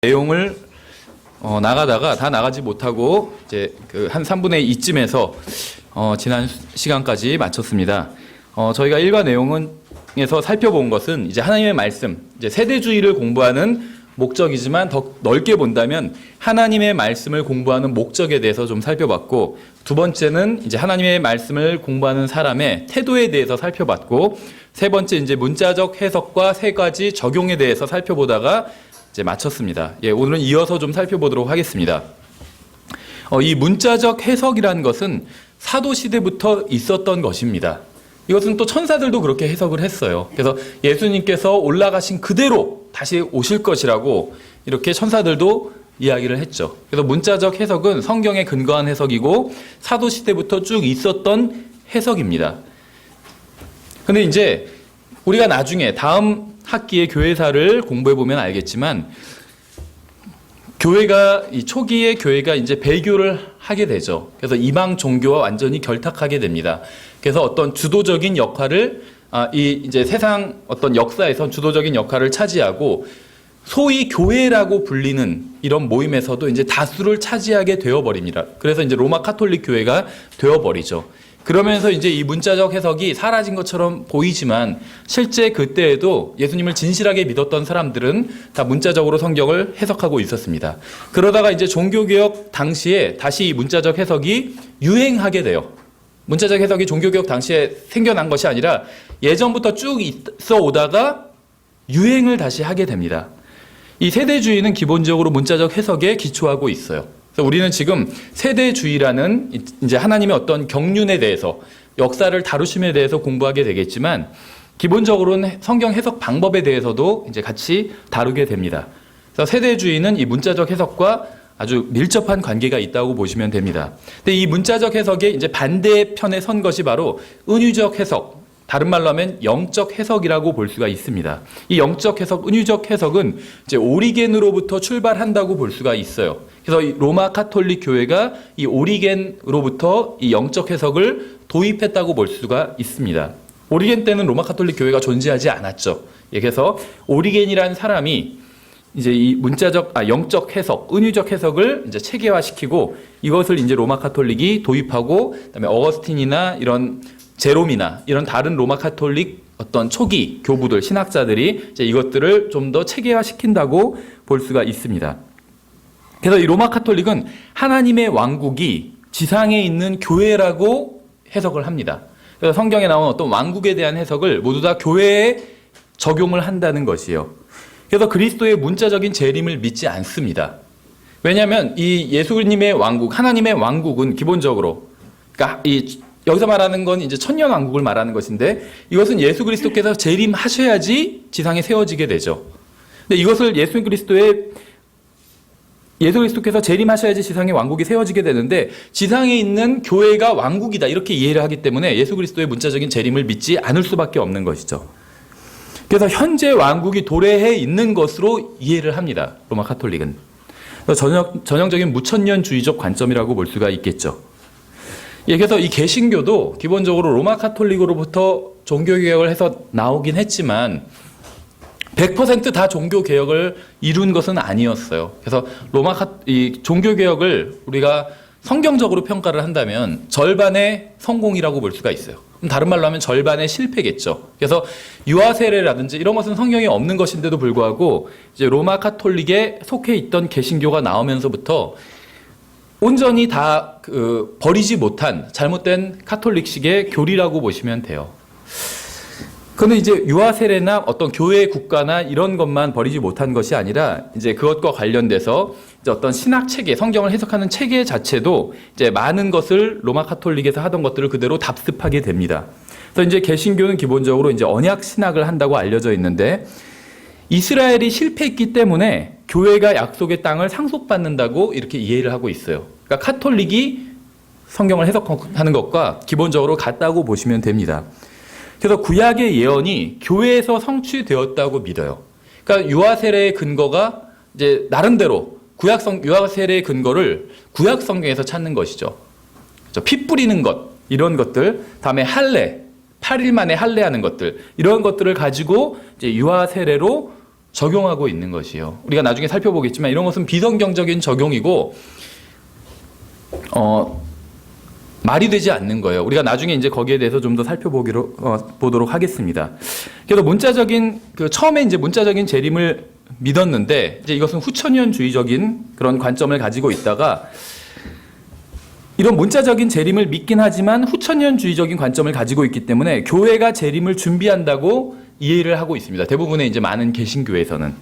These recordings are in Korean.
내용을 나가다가 다 나가지 못하고 이제 한 3분의 2쯤에서 지난 시간까지 마쳤습니다. 저희가 일과 내용에서 살펴본 것은 이제 하나님의 말씀, 이제 세대주의를 공부하는 목적이지만 더 넓게 본다면 하나님의 말씀을 공부하는 목적에 대해서 좀 살펴봤고, 두 번째는 이제 하나님의 말씀을 공부하는 사람의 태도에 대해서 살펴봤고, 세 번째 이제 문자적 해석과 세 가지 적용에 대해서 살펴보다가 이제 마쳤습니다. 오늘은 이어서 좀 살펴보도록 하겠습니다. 이 문자적 해석이라는 것은 사도 시대부터 있었던 것입니다. 이것은 또 천사들도 그렇게 해석을 했어요. 그래서 예수님께서 올라가신 그대로 다시 오실 것이라고 이렇게 천사들도 이야기를 했죠. 그래서 문자적 해석은 성경에 근거한 해석이고 사도 시대부터 쭉 있었던 해석입니다. 근데 이제 우리가 나중에 다음 학기에 교회사를 공부해 보면 알겠지만, 이 초기의 교회가 이제 배교를 하게 되죠. 그래서 이방 종교와 완전히 결탁하게 됩니다. 그래서 어떤 주도적인 역할을 이제 세상 어떤 역사에서 주도적인 역할을 차지하고, 소위 교회라고 불리는 이런 모임에서도 이제 다수를 차지하게 되어버립니다. 그래서 이제 로마 카톨릭 교회가 되어버리죠. 그러면서 이제 이 문자적 해석이 사라진 것처럼 보이지만, 실제 그때에도 예수님을 진실하게 믿었던 사람들은 다 문자적으로 성경을 해석하고 있었습니다. 그러다가 이제 종교개혁 당시에 다시 이 문자적 해석이 유행하게 돼요. 문자적 해석이 종교개혁 당시에 생겨난 것이 아니라 예전부터 쭉 있어 오다가 유행을 다시 하게 됩니다. 이 세대주의는 기본적으로 문자적 해석에 기초하고 있어요. 그래서 우리는 지금 세대주의라는 이제 하나님의 어떤 경륜에 대해서, 역사를 다루심에 대해서 공부하게 되겠지만, 기본적으로는 성경 해석 방법에 대해서도 이제 같이 다루게 됩니다. 그래서 세대주의는 이 문자적 해석과 아주 밀접한 관계가 있다고 보시면 됩니다. 근데 이 문자적 해석의 이제 반대편에 선 것이 바로 은유적 해석, 다른 말로 하면 영적 해석이라고 볼 수가 있습니다. 이 영적 해석, 은유적 해석은 이제 오리겐으로부터 출발한다고 볼 수가 있어요. 그래서 이 로마 카톨릭 교회가 이 오리겐으로부터 이 영적 해석을 도입했다고 볼 수가 있습니다. 오리겐 때는 로마 카톨릭 교회가 존재하지 않았죠. 그래서 오리겐이라는 사람이 이제 이 영적 해석, 은유적 해석을 이제 체계화시키고, 이것을 이제 로마 카톨릭이 도입하고, 그다음에 어거스틴이나 이런 제롬이나 이런 다른 로마 카톨릭 어떤 초기 교부들, 신학자들이 이제 이것들을 좀 더 체계화시킨다고 볼 수가 있습니다. 그래서 이 로마 카톨릭은 하나님의 왕국이 지상에 있는 교회라고 해석을 합니다. 그래서 성경에 나온 어떤 왕국에 대한 해석을 모두 다 교회에 적용을 한다는 것이에요. 그래서 그리스도의 문자적인 재림을 믿지 않습니다. 왜냐하면 이 예수님의 왕국, 하나님의 왕국은 기본적으로, 그러니까 여기서 말하는 건 이제 천년 왕국을 말하는 것인데, 이것은 예수 그리스도께서 재림하셔야지 지상에 세워지게 되죠. 근데 이것을 예수 그리스도께서 재림하셔야지 지상에 왕국이 세워지게 되는데, 지상에 있는 교회가 왕국이다 이렇게 이해를 하기 때문에 예수 그리스도의 문자적인 재림을 믿지 않을 수밖에 없는 것이죠. 그래서 현재 왕국이 도래해 있는 것으로 이해를 합니다. 로마 카톨릭은. 전형적인 무천년주의적 관점이라고 볼 수가 있겠죠. 그래서 이 개신교도 기본적으로 로마 카톨릭으로부터 종교개혁을 해서 나오긴 했지만 100% 다 종교개혁을 이룬 것은 아니었어요. 그래서 이 종교개혁을 우리가 성경적으로 평가를 한다면 절반의 성공이라고 볼 수가 있어요. 다른 말로 하면 절반의 실패겠죠. 그래서 유아 세례라든지 이런 것은 성경에 없는 것인데도 불구하고 이제 로마 카톨릭에 속해 있던 개신교가 나오면서부터 온전히 다 버리지 못한 잘못된 카톨릭식의 교리라고 보시면 돼요. 그런데 이제 유아 세례나 어떤 교회 국가나 이런 것만 버리지 못한 것이 아니라, 이제 그것과 관련돼서 이제 어떤 신학 체계, 성경을 해석하는 체계 자체도 이제 많은 것을 로마 카톨릭에서 하던 것들을 그대로 답습하게 됩니다. 그래서 이제 개신교는 기본적으로 이제 언약 신학을 한다고 알려져 있는데, 이스라엘이 실패했기 때문에 교회가 약속의 땅을 상속받는다고 이렇게 이해를 하고 있어요. 그러니까 카톨릭이 성경을 해석하는 것과 기본적으로 같다고 보시면 됩니다. 그래서 구약의 예언이 교회에서 성취되었다고 믿어요. 그러니까 유아 세례의 근거가 이제 나름대로 유아 세례의 근거를 구약 성경에서 찾는 것이죠. 피 뿌리는 것, 이런 것들, 다음에 할례, 8일 만에 할례하는 것들, 이런 것들을 가지고 이제 유아 세례로 적용하고 있는 것이요. 우리가 나중에 살펴보겠지만 이런 것은 비성경적인 적용이고 말이 되지 않는 거예요. 우리가 나중에 이제 거기에 대해서 좀 더 보도록 하겠습니다. 그래서 문자적인 처음에 이제 문자적인 재림을 믿었는데 이제 이것은 후천년주의적인 그런 관점을 가지고 있다가 이런 문자적인 재림을 믿긴 하지만 후천년주의적인 관점을 가지고 있기 때문에 교회가 재림을 준비한다고 이해를 하고 있습니다. 대부분의 이제 많은 개신교에서는.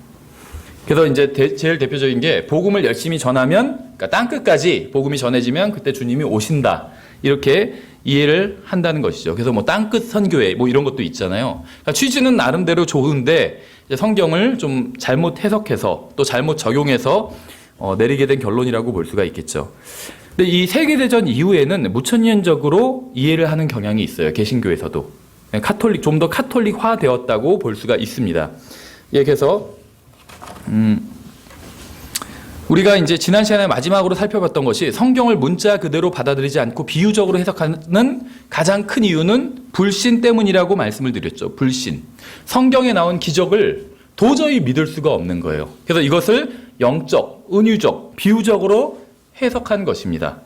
그래서 이제 제일 대표적인 게 복음을 열심히 전하면, 그러니까 땅 끝까지 복음이 전해지면 그때 주님이 오신다. 이렇게 이해를 한다는 것이죠. 그래서 뭐 땅끝 선교회 뭐 이런 것도 있잖아요. 그러니까 취지는 나름대로 좋은데 이제 성경을 좀 잘못 해석해서 또 잘못 적용해서 내리게 된 결론이라고 볼 수가 있겠죠. 근데 이 세계대전 이후에는 무천년적으로 이해를 하는 경향이 있어요. 개신교에서도. 좀 더 카톨릭화 되었다고 볼 수가 있습니다. 예, 그래서 우리가 이제 지난 시간에 마지막으로 살펴봤던 것이 성경을 문자 그대로 받아들이지 않고 비유적으로 해석하는 가장 큰 이유는 불신 때문이라고 말씀을 드렸죠. 불신. 성경에 나온 기적을 도저히 믿을 수가 없는 거예요. 그래서 이것을 영적, 은유적, 비유적으로 해석한 것입니다.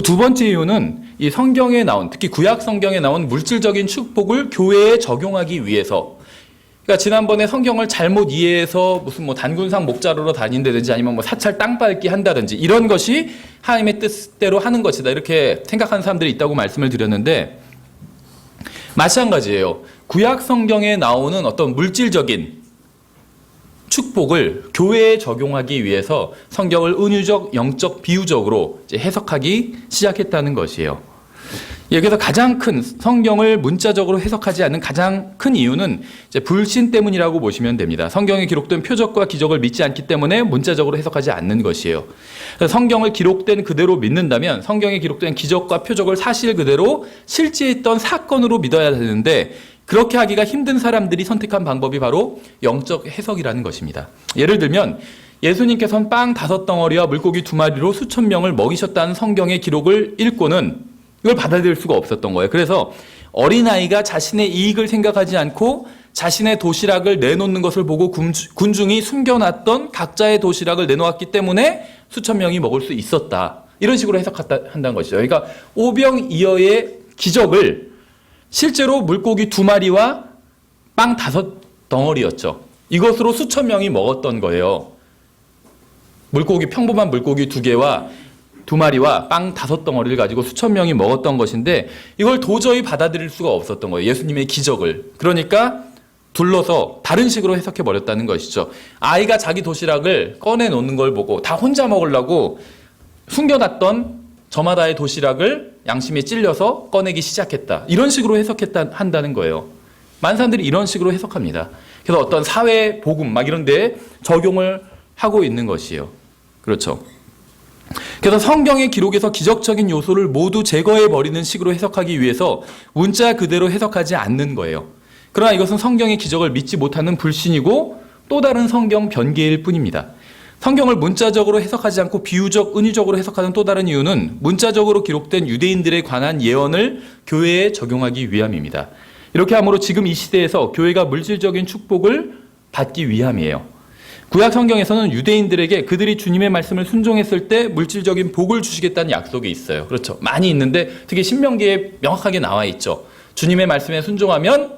두 번째 이유는 이 성경에 나온, 특히 구약 성경에 나온 물질적인 축복을 교회에 적용하기 위해서. 그러니까 지난번에 성경을 잘못 이해해서 무슨 뭐 단군상 목자루로 다닌다든지 아니면 뭐 사찰 땅 밟기 한다든지 이런 것이 하나님의 뜻대로 하는 것이다. 이렇게 생각하는 사람들이 있다고 말씀을 드렸는데 마찬가지예요. 구약 성경에 나오는 어떤 물질적인 축복을 교회에 적용하기 위해서 성경을 은유적, 영적, 비유적으로 이제 해석하기 시작했다는 것이에요. 여기서 가장 큰 성경을 문자적으로 해석하지 않는 가장 큰 이유는 이제 불신 때문이라고 보시면 됩니다. 성경에 기록된 표적과 기적을 믿지 않기 때문에 문자적으로 해석하지 않는 것이에요. 성경을 기록된 그대로 믿는다면 성경에 기록된 기적과 표적을 사실 그대로 실제했던 사건으로 믿어야 되는데 그렇게 하기가 힘든 사람들이 선택한 방법이 바로 영적 해석이라는 것입니다. 예를 들면 예수님께서는 빵 5덩어리와 물고기 2마리로 수천 명을 먹이셨다는 성경의 기록을 읽고는 이걸 받아들일 수가 없었던 거예요. 그래서 어린아이가 자신의 이익을 생각하지 않고 자신의 도시락을 내놓는 것을 보고 군중이 숨겨놨던 각자의 도시락을 내놓았기 때문에 수천 명이 먹을 수 있었다. 이런 식으로 해석한다는 것이죠. 그러니까 오병이어의 기적을 실제로 물고기 2마리와 빵 5덩어리였죠. 이것으로 수천 명이 먹었던 거예요. 평범한 물고기 2개와 2마리와 빵 5덩어리를 가지고 수천 명이 먹었던 것인데 이걸 도저히 받아들일 수가 없었던 거예요. 예수님의 기적을. 그러니까 둘러서 다른 식으로 해석해 버렸다는 것이죠. 아이가 자기 도시락을 꺼내놓는 걸 보고 다 혼자 먹으려고 숨겨놨던 저마다의 도시락을 양심에 찔려서 꺼내기 시작했다. 이런 식으로 한다는 거예요. 많은 사람들이 이런 식으로 해석합니다. 그래서 어떤 사회 복음 막 이런 데에 적용을 하고 있는 것이에요. 그렇죠. 그래서 성경의 기록에서 기적적인 요소를 모두 제거해 버리는 식으로 해석하기 위해서 문자 그대로 해석하지 않는 거예요. 그러나 이것은 성경의 기적을 믿지 못하는 불신이고 또 다른 성경 변개일 뿐입니다. 성경을 문자적으로 해석하지 않고 비유적, 은유적으로 해석하는 또 다른 이유는 문자적으로 기록된 유대인들에 관한 예언을 교회에 적용하기 위함입니다. 이렇게 함으로 지금 이 시대에서 교회가 물질적인 축복을 받기 위함이에요. 구약 성경에서는 유대인들에게 그들이 주님의 말씀을 순종했을 때 물질적인 복을 주시겠다는 약속이 있어요. 그렇죠. 많이 있는데 특히 신명기에 명확하게 나와 있죠. 주님의 말씀에 순종하면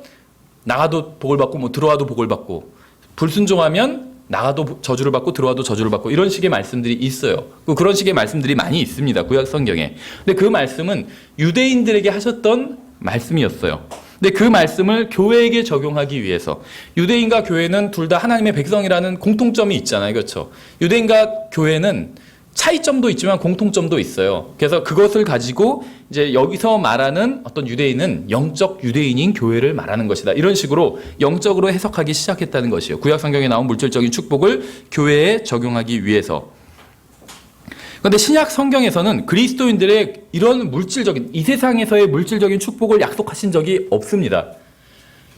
나가도 복을 받고 뭐 들어와도 복을 받고 불순종하면 나가도 저주를 받고 들어와도 저주를 받고 이런 식의 말씀들이 있어요. 그런 식의 말씀들이 많이 있습니다. 구약 성경에. 근데 그 말씀은 유대인들에게 하셨던 말씀이었어요. 근데 그 말씀을 교회에게 적용하기 위해서 유대인과 교회는 둘 다 하나님의 백성이라는 공통점이 있잖아요. 그렇죠? 유대인과 교회는 차이점도 있지만 공통점도 있어요. 그래서 그것을 가지고 이제 여기서 말하는 어떤 유대인은 영적 유대인인 교회를 말하는 것이다. 이런 식으로 영적으로 해석하기 시작했다는 것이에요. 구약 성경에 나온 물질적인 축복을 교회에 적용하기 위해서. 그런데 신약 성경에서는 그리스도인들의 이런 물질적인 이 세상에서의 물질적인 축복을 약속하신 적이 없습니다.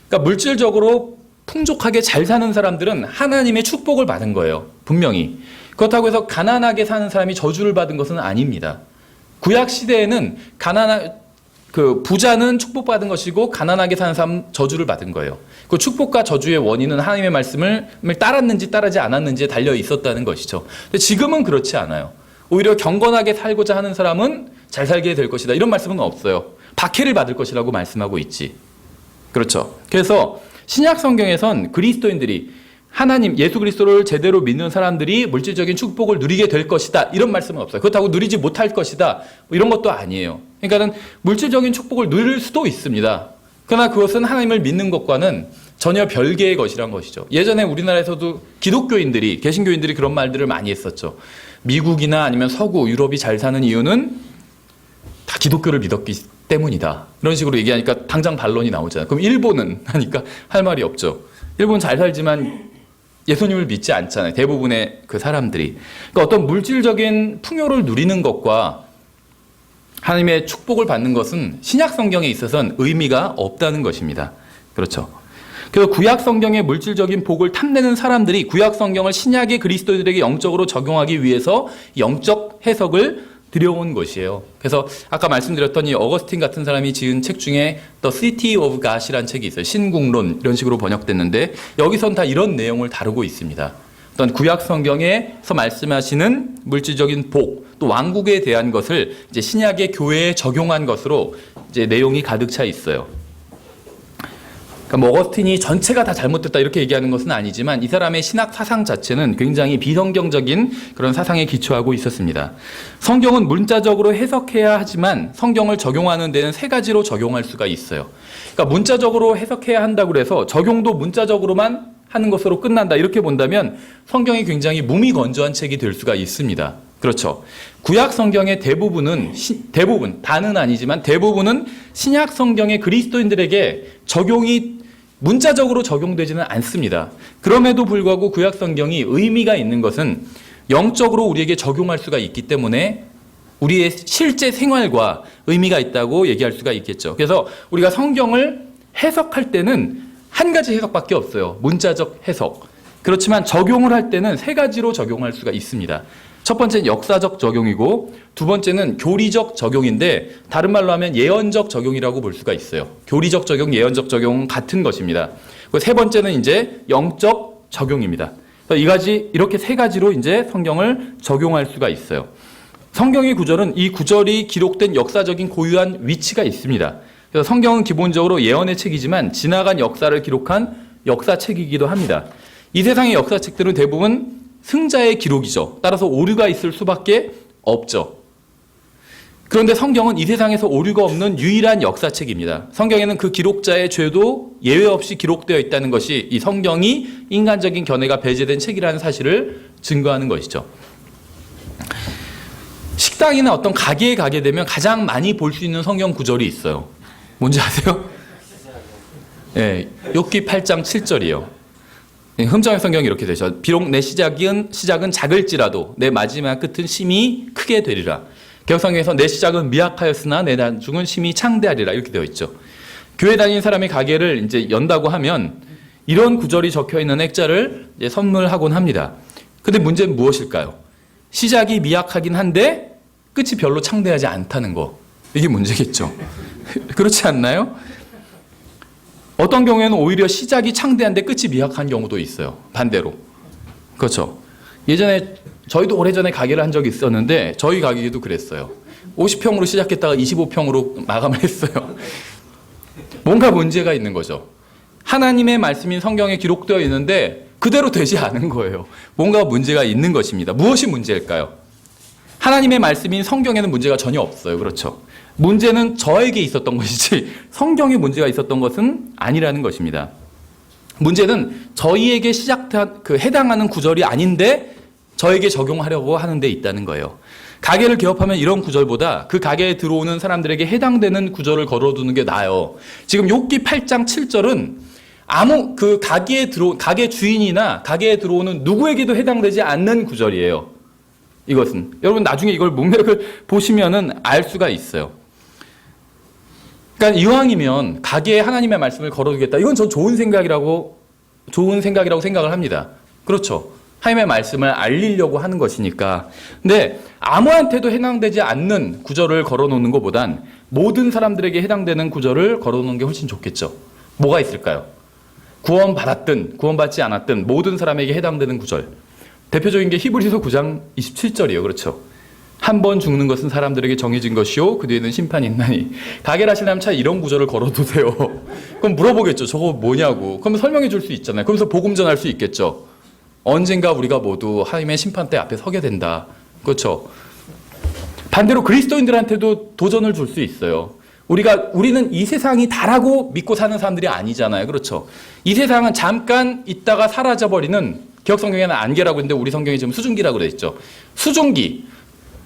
그러니까 물질적으로 풍족하게 잘 사는 사람들은 하나님의 축복을 받은 거예요. 분명히. 그렇다고 해서 가난하게 사는 사람이 저주를 받은 것은 아닙니다. 구약 시대에는 그 부자는 축복받은 것이고 가난하게 사는 사람은 저주를 받은 거예요. 그 축복과 저주의 원인은 하나님의 말씀을 따랐는지 따르지 않았는지에 달려 있었다는 것이죠. 근데 지금은 그렇지 않아요. 오히려 경건하게 살고자 하는 사람은 잘 살게 될 것이다. 이런 말씀은 없어요. 박해를 받을 것이라고 말씀하고 있지. 그렇죠. 그래서 신약 성경에선 그리스도인들이 하나님 예수 그리스도를 제대로 믿는 사람들이 물질적인 축복을 누리게 될 것이다. 이런 말씀은 없어요. 그렇다고 누리지 못할 것이다. 뭐 이런 것도 아니에요. 그러니까는 물질적인 축복을 누릴 수도 있습니다. 그러나 그것은 하나님을 믿는 것과는 전혀 별개의 것이란 것이죠. 예전에 우리나라에서도 기독교인들이, 개신교인들이 그런 말들을 많이 했었죠. 미국이나 아니면 서구, 유럽이 잘 사는 이유는 다 기독교를 믿었기 때문이다. 이런 식으로 얘기하니까 당장 반론이 나오잖아요. 그럼 일본은 하니까 할 말이 없죠. 일본 잘 살지만 예수님을 믿지 않잖아요. 대부분의 그 사람들이. 그러니까 어떤 물질적인 풍요를 누리는 것과 하나님의 축복을 받는 것은 신약 성경에 있어서는 의미가 없다는 것입니다. 그렇죠. 그래서 구약 성경의 물질적인 복을 탐내는 사람들이 구약 성경을 신약의 그리스도인들에게 영적으로 적용하기 위해서 영적 해석을 들여온 것이에요. 그래서 아까 말씀드렸던 이 어거스틴 같은 사람이 지은 책 중에 The City of God이라는 책이 있어요. 신국론 이런 식으로 번역됐는데 여기선 다 이런 내용을 다루고 있습니다. 어떤 구약 성경에서 말씀하시는 물질적인 복, 또 왕국에 대한 것을 이제 신약의 교회에 적용한 것으로 이제 내용이 가득 차 있어요. 그러니까 뭐 어거스틴이 전체가 다 잘못됐다 이렇게 얘기하는 것은 아니지만 이 사람의 신학 사상 자체는 굉장히 비성경적인 그런 사상에 기초하고 있었습니다. 성경은 문자적으로 해석해야 하지만 성경을 적용하는 데는 세 가지로 적용할 수가 있어요. 그러니까 문자적으로 해석해야 한다고 해서 적용도 문자적으로만 하는 것으로 끝난다 이렇게 본다면 성경이 굉장히 무미건조한 책이 될 수가 있습니다. 그렇죠. 구약 성경의 대부분, 다는 아니지만 대부분은 신약 성경의 그리스도인들에게 적용이 문자적으로 적용되지는 않습니다. 그럼에도 불구하고 구약 성경이 의미가 있는 것은 영적으로 우리에게 적용할 수가 있기 때문에 우리의 실제 생활과 의미가 있다고 얘기할 수가 있겠죠. 그래서 우리가 성경을 해석할 때는 한 가지 해석밖에 없어요. 문자적 해석. 그렇지만 적용을 할 때는 세 가지로 적용할 수가 있습니다. 첫 번째는 역사적 적용이고 두 번째는 교리적 적용인데 다른 말로 하면 예언적 적용이라고 볼 수가 있어요. 교리적 적용, 예언적 적용은 같은 것입니다. 세 번째는 이제 영적 적용입니다. 이렇게 세 가지로 이제 성경을 적용할 수가 있어요. 성경의 구절은 이 구절이 기록된 역사적인 고유한 위치가 있습니다. 그래서 성경은 기본적으로 예언의 책이지만 지나간 역사를 기록한 역사책이기도 합니다. 이 세상의 역사책들은 대부분 승자의 기록이죠. 따라서 오류가 있을 수밖에 없죠. 그런데 성경은 이 세상에서 오류가 없는 유일한 역사책입니다. 성경에는 그 기록자의 죄도 예외 없이 기록되어 있다는 것이 이 성경이 인간적인 견해가 배제된 책이라는 사실을 증거하는 것이죠. 식당이나 어떤 가게에 가게 되면 가장 많이 볼 수 있는 성경 구절이 있어요. 뭔지 아세요? 네, 욥기 8장 7절이에요. 흠정의 성경이 이렇게 되죠. 비록 내 시작은 작을지라도 내 마지막 끝은 심히 크게 되리라. 개역성경에서 내 시작은 미약하였으나 내 나중은 심히 창대하리라 이렇게 되어 있죠. 교회 다니는 사람이 가게를 이제 연다고 하면 이런 구절이 적혀 있는 액자를 이제 선물하곤 합니다. 근데 문제는 무엇일까요? 시작이 미약하긴 한데 끝이 별로 창대하지 않다는 거. 이게 문제겠죠. 그렇지 않나요? 어떤 경우에는 오히려 시작이 창대한데 끝이 미약한 경우도 있어요. 반대로. 그렇죠. 예전에 저희도 오래전에 가게를 한 적이 있었는데 저희 가게도 그랬어요. 50평으로 시작했다가 25평으로 마감을 했어요. 뭔가 문제가 있는 거죠. 하나님의 말씀인 성경에 기록되어 있는데 그대로 되지 않은 거예요. 뭔가 문제가 있는 것입니다. 무엇이 문제일까요? 하나님의 말씀인 성경에는 문제가 전혀 없어요. 그렇죠. 문제는 저에게 있었던 것이지 성경에 문제가 있었던 것은 아니라는 것입니다. 문제는 저희에게 해당하는 구절이 아닌데 저에게 적용하려고 하는 데 있다는 거예요. 가게를 개업하면 이런 구절보다 그 가게에 들어오는 사람들에게 해당되는 구절을 걸어두는 게 나아요. 지금 욥기 8장 7절은 가게 주인이나 가게에 들어오는 누구에게도 해당되지 않는 구절이에요. 이것은 여러분 나중에 이걸 문맥을 보시면은 알 수가 있어요. 그러니까 이왕이면 가게에 하나님의 말씀을 걸어두겠다. 이건 전 좋은 생각이라고 생각을 합니다. 그렇죠. 하나님의 말씀을 알리려고 하는 것이니까. 근데 아무한테도 해당되지 않는 구절을 걸어놓는 것보단 모든 사람들에게 해당되는 구절을 걸어놓는 게 훨씬 좋겠죠. 뭐가 있을까요? 구원받았든 구원받지 않았든 모든 사람에게 해당되는 구절. 대표적인 게 히브리서 9장 27절이에요. 그렇죠? 한 번 죽는 것은 사람들에게 정해진 것이요 그 뒤에는 심판이 있나니. 가결하시려면 차라리 이런 구절을 걸어두세요. 그럼 물어보겠죠. 저거 뭐냐고. 그러면 설명해 줄 수 있잖아요. 그러면서 복음 전할 수 있겠죠. 언젠가 우리가 모두 하나님의 심판대 앞에 서게 된다. 그렇죠? 반대로 그리스도인들한테도 도전을 줄 수 있어요. 우리는 이 세상이 다라고 믿고 사는 사람들이 아니잖아요. 그렇죠? 이 세상은 잠깐 있다가 사라져버리는, 기억 성경에는 안개라고 했는데 우리 성경이 지금 수증기라고 되어 있죠. 수증기,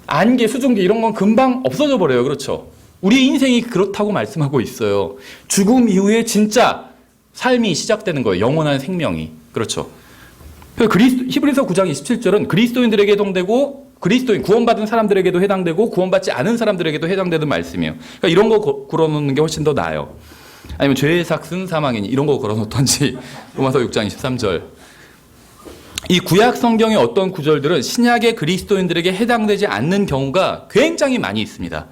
안개, 수증기 이런 건 금방 없어져 버려요. 그렇죠? 우리 인생이 그렇다고 말씀하고 있어요. 죽음 이후에 진짜 삶이 시작되는 거예요. 영원한 생명이. 그렇죠? 히브리서 9장 27절은 그리스도인들에게 해당되고 구원받은 사람들에게도 해당되고 구원받지 않은 사람들에게도 해당되는 말씀이에요. 그러니까 이런 거 걸어놓는 게 훨씬 더 나아요. 아니면 죄의 삭은 사망이니 이런 거 걸어놓던지. 로마서 6장 23절. 이 구약 성경의 어떤 구절들은 신약의 그리스도인들에게 해당되지 않는 경우가 굉장히 많이 있습니다.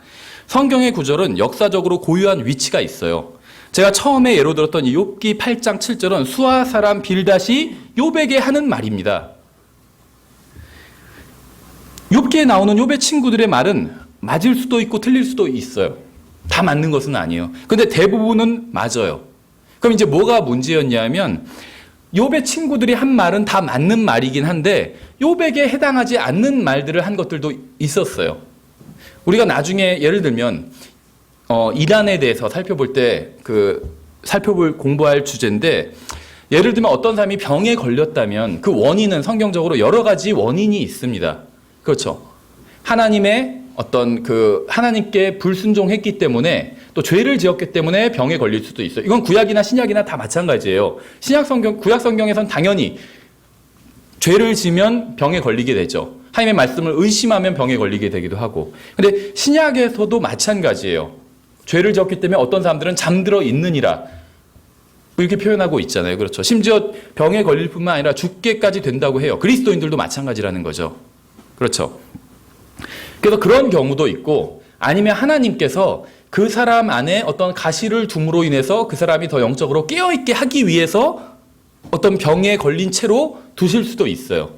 성경의 구절은 역사적으로 고유한 위치가 있어요. 제가 처음에 예로 들었던 이 욥기 8장 7절은 수아 사람 빌닷이 욥에게 하는 말입니다. 욥기에 나오는 욥의 친구들의 말은 맞을 수도 있고 틀릴 수도 있어요. 다 맞는 것은 아니에요. 근데 대부분은 맞아요. 그럼 이제 뭐가 문제였냐면 욥의 친구들이 한 말은 다 맞는 말이긴 한데 욥에게 해당하지 않는 말들을 한 것들도 있었어요. 우리가 나중에 예를 들면 이란에 대해서 살펴볼 때 공부할 주제인데, 예를 들면 어떤 사람이 병에 걸렸다면 그 원인은 성경적으로 여러 가지 원인이 있습니다. 그렇죠? 하나님의 하나님께 불순종했기 때문에 또 죄를 지었기 때문에 병에 걸릴 수도 있어요. 이건 구약이나 신약이나 다 마찬가지예요. 구약 성경에선 당연히 죄를 지면 병에 걸리게 되죠. 하나님의 말씀을 의심하면 병에 걸리게 되기도 하고. 근데 신약에서도 마찬가지예요. 죄를 지었기 때문에 어떤 사람들은 잠들어 있느니라 이렇게 표현하고 있잖아요. 그렇죠? 심지어 병에 걸릴 뿐만 아니라 죽게까지 된다고 해요. 그리스도인들도 마찬가지라는 거죠. 그렇죠? 그래서 그런 경우도 있고, 아니면 하나님께서 그 사람 안에 어떤 가시를 둠으로 인해서 그 사람이 더 영적으로 깨어있게 하기 위해서 어떤 병에 걸린 채로 두실 수도 있어요.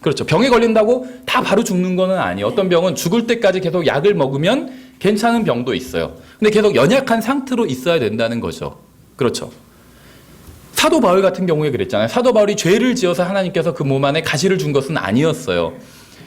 그렇죠? 병에 걸린다고 다 바로 죽는 건 아니에요. 어떤 병은 죽을 때까지 계속 약을 먹으면 괜찮은 병도 있어요. 근데 계속 연약한 상태로 있어야 된다는 거죠. 그렇죠? 사도 바울 같은 경우에 그랬잖아요. 사도 바울이 죄를 지어서 하나님께서 그 몸 안에 가시를 준 것은 아니었어요.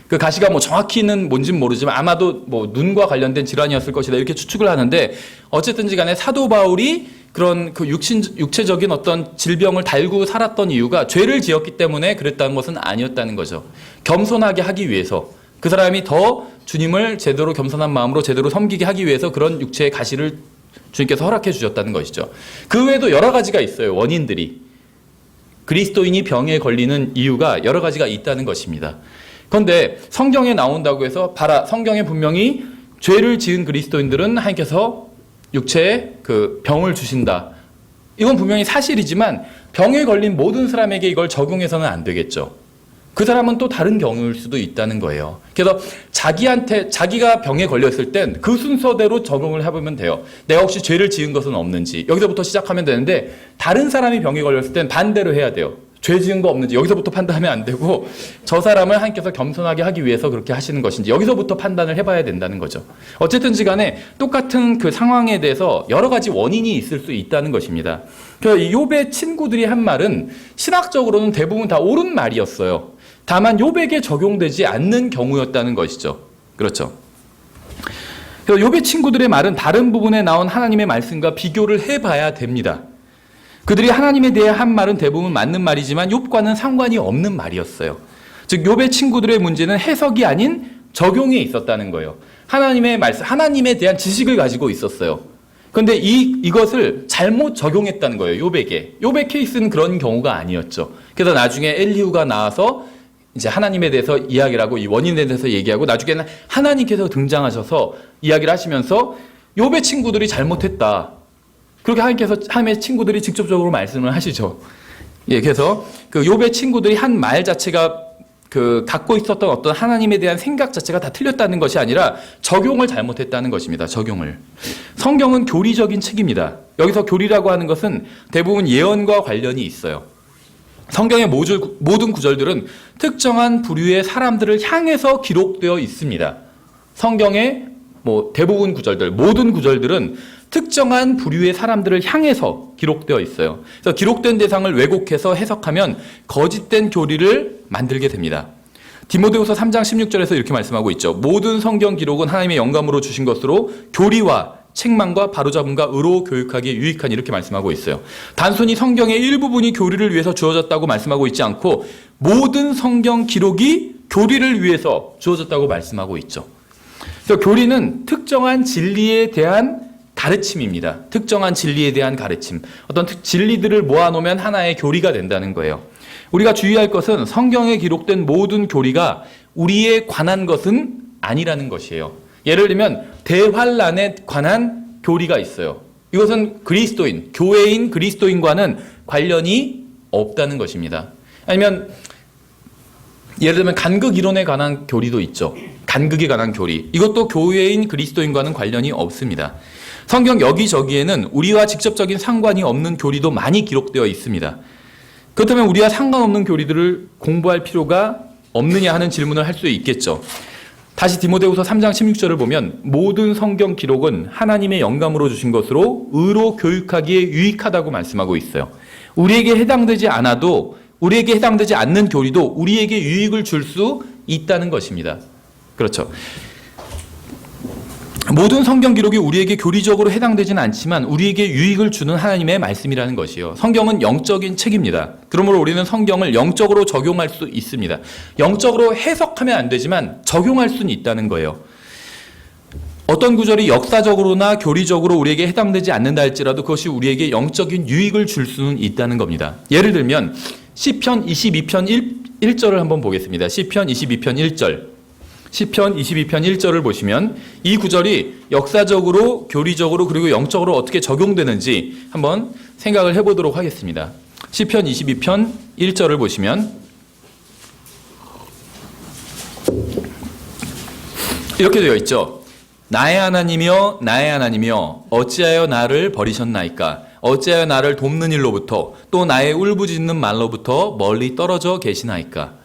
그 가시가 정확히는 뭔지는 모르지만 아마도 눈과 관련된 질환이었을 것이다 이렇게 추측을 하는데, 어쨌든지 간에 사도 바울이 그런 육체적인 어떤 질병을 달고 살았던 이유가 죄를 지었기 때문에 그랬다는 것은 아니었다는 거죠. 겸손하게 하기 위해서, 그 사람이 더 주님을 제대로 겸손한 마음으로 제대로 섬기게 하기 위해서 그런 육체의 가시를 주님께서 허락해 주셨다는 것이죠. 그 외에도 여러 가지가 있어요. 원인들이. 그리스도인이 병에 걸리는 이유가 여러 가지가 있다는 것입니다. 그런데 성경에 나온다고 해서 성경에 분명히 죄를 지은 그리스도인들은 하나님께서 육체에 그 병을 주신다. 이건 분명히 사실이지만 병에 걸린 모든 사람에게 이걸 적용해서는 안 되겠죠. 그 사람은 또 다른 경우일 수도 있다는 거예요. 그래서 자기가 병에 걸렸을 땐 그 순서대로 적용을 해보면 돼요. 내가 혹시 죄를 지은 것은 없는지 여기서부터 시작하면 되는데, 다른 사람이 병에 걸렸을 땐 반대로 해야 돼요. 죄 지은 거 없는지 여기서부터 판단하면 안 되고, 저 사람을 하나님께서 겸손하게 하기 위해서 그렇게 하시는 것인지 여기서부터 판단을 해봐야 된다는 거죠. 어쨌든지 간에 똑같은 그 상황에 대해서 여러 가지 원인이 있을 수 있다는 것입니다. 그래서 이 욥의 친구들이 한 말은 신학적으로는 대부분 다 옳은 말이었어요. 다만 욥에게 적용되지 않는 경우였다는 것이죠. 그렇죠? 그래서 욥의 친구들의 말은 다른 부분에 나온 하나님의 말씀과 비교를 해봐야 됩니다. 그들이 하나님에 대해 한 말은 대부분 맞는 말이지만 욥과는 상관이 없는 말이었어요. 즉 욥의 친구들의 문제는 해석이 아닌 적용에 있었다는 거예요. 하나님의 말씀, 하나님에 대한 지식을 가지고 있었어요. 그런데 이것을 잘못 적용했다는 거예요. 욥의 케이스는 그런 경우가 아니었죠. 그래서 나중에 엘리후가 나와서 이제 하나님에 대해서 이야기를 하고 이 원인에 대해서 얘기하고, 나중에는 하나님께서 등장하셔서 이야기를 하시면서 욥의 친구들이 잘못했다. 그렇게 하나님의 친구들이 직접적으로 말씀을 하시죠. 예, 그래서 그 욥의 친구들이 한 말 자체가 갖고 있었던 어떤 하나님에 대한 생각 자체가 다 틀렸다는 것이 아니라 적용을 잘못했다는 것입니다. 적용을. 성경은 교리적인 책입니다. 여기서 교리라고 하는 것은 대부분 예언과 관련이 있어요. 성경의 모든 구절들은 특정한 부류의 사람들을 향해서 기록되어 있습니다. 성경의 대부분 구절들, 모든 구절들은 특정한 부류의 사람들을 향해서 기록되어 있어요. 그래서 기록된 대상을 왜곡해서 해석하면 거짓된 교리를 만들게 됩니다. 디모데후서 3장 16절에서 이렇게 말씀하고 있죠. 모든 성경 기록은 하나님의 영감으로 주신 것으로 교리와 책망과 바로잡음과 의로 교육하기에 유익하니 이렇게 말씀하고 있어요. 단순히 성경의 일부분이 교리를 위해서 주어졌다고 말씀하고 있지 않고 모든 성경 기록이 교리를 위해서 주어졌다고 말씀하고 있죠. 그래서 교리는 특정한 진리에 대한 가르침입니다. 특정한 진리에 대한 가르침. 어떤 진리들을 모아놓으면 하나의 교리가 된다는 거예요. 우리가 주의할 것은 성경에 기록된 모든 교리가 우리에 관한 것은 아니라는 것이에요. 예를 들면 대환란에 관한 교리가 있어요. 이것은 그리스도인, 교회인 그리스도인과는 관련이 없다는 것입니다. 아니면 예를 들면 간극 이론에 관한 교리도 있죠. 간극에 관한 교리. 이것도 교회인 그리스도인과는 관련이 없습니다. 성경 여기저기에는 우리와 직접적인 상관이 없는 교리도 많이 기록되어 있습니다. 그렇다면 우리와 상관없는 교리들을 공부할 필요가 없느냐 하는 질문을 할 수 있겠죠. 다시 디모데후서 3장 16절을 보면 모든 성경 기록은 하나님의 영감으로 주신 것으로 의로 교육하기에 유익하다고 말씀하고 있어요. 우리에게 해당되지 않는 교리도 우리에게 유익을 줄 수 있다는 것입니다. 그렇죠. 모든 성경 기록이 우리에게 교리적으로 해당되지는 않지만 우리에게 유익을 주는 하나님의 말씀이라는 것이요. 성경은 영적인 책입니다. 그러므로 우리는 성경을 영적으로 적용할 수 있습니다. 영적으로 해석하면 안 되지만 적용할 수는 있다는 거예요. 어떤 구절이 역사적으로나 교리적으로 우리에게 해당되지 않는다 할지라도 그것이 우리에게 영적인 유익을 줄 수는 있다는 겁니다. 예를 들면 시편 22편 1절을 한번 보겠습니다. 시편 22편 1절. 시편 22편 1절을 보시면 이 구절이 역사적으로, 교리적으로 그리고 영적으로 어떻게 적용되는지 한번 생각을 해보도록 하겠습니다. 시편 22편 1절을 보시면 이렇게 되어 있죠. 나의 하나님이여 나의 하나님이여 어찌하여 나를 버리셨나이까. 어찌하여 나를 돕는 일로부터 또 나의 울부짖는 말로부터 멀리 떨어져 계시나이까.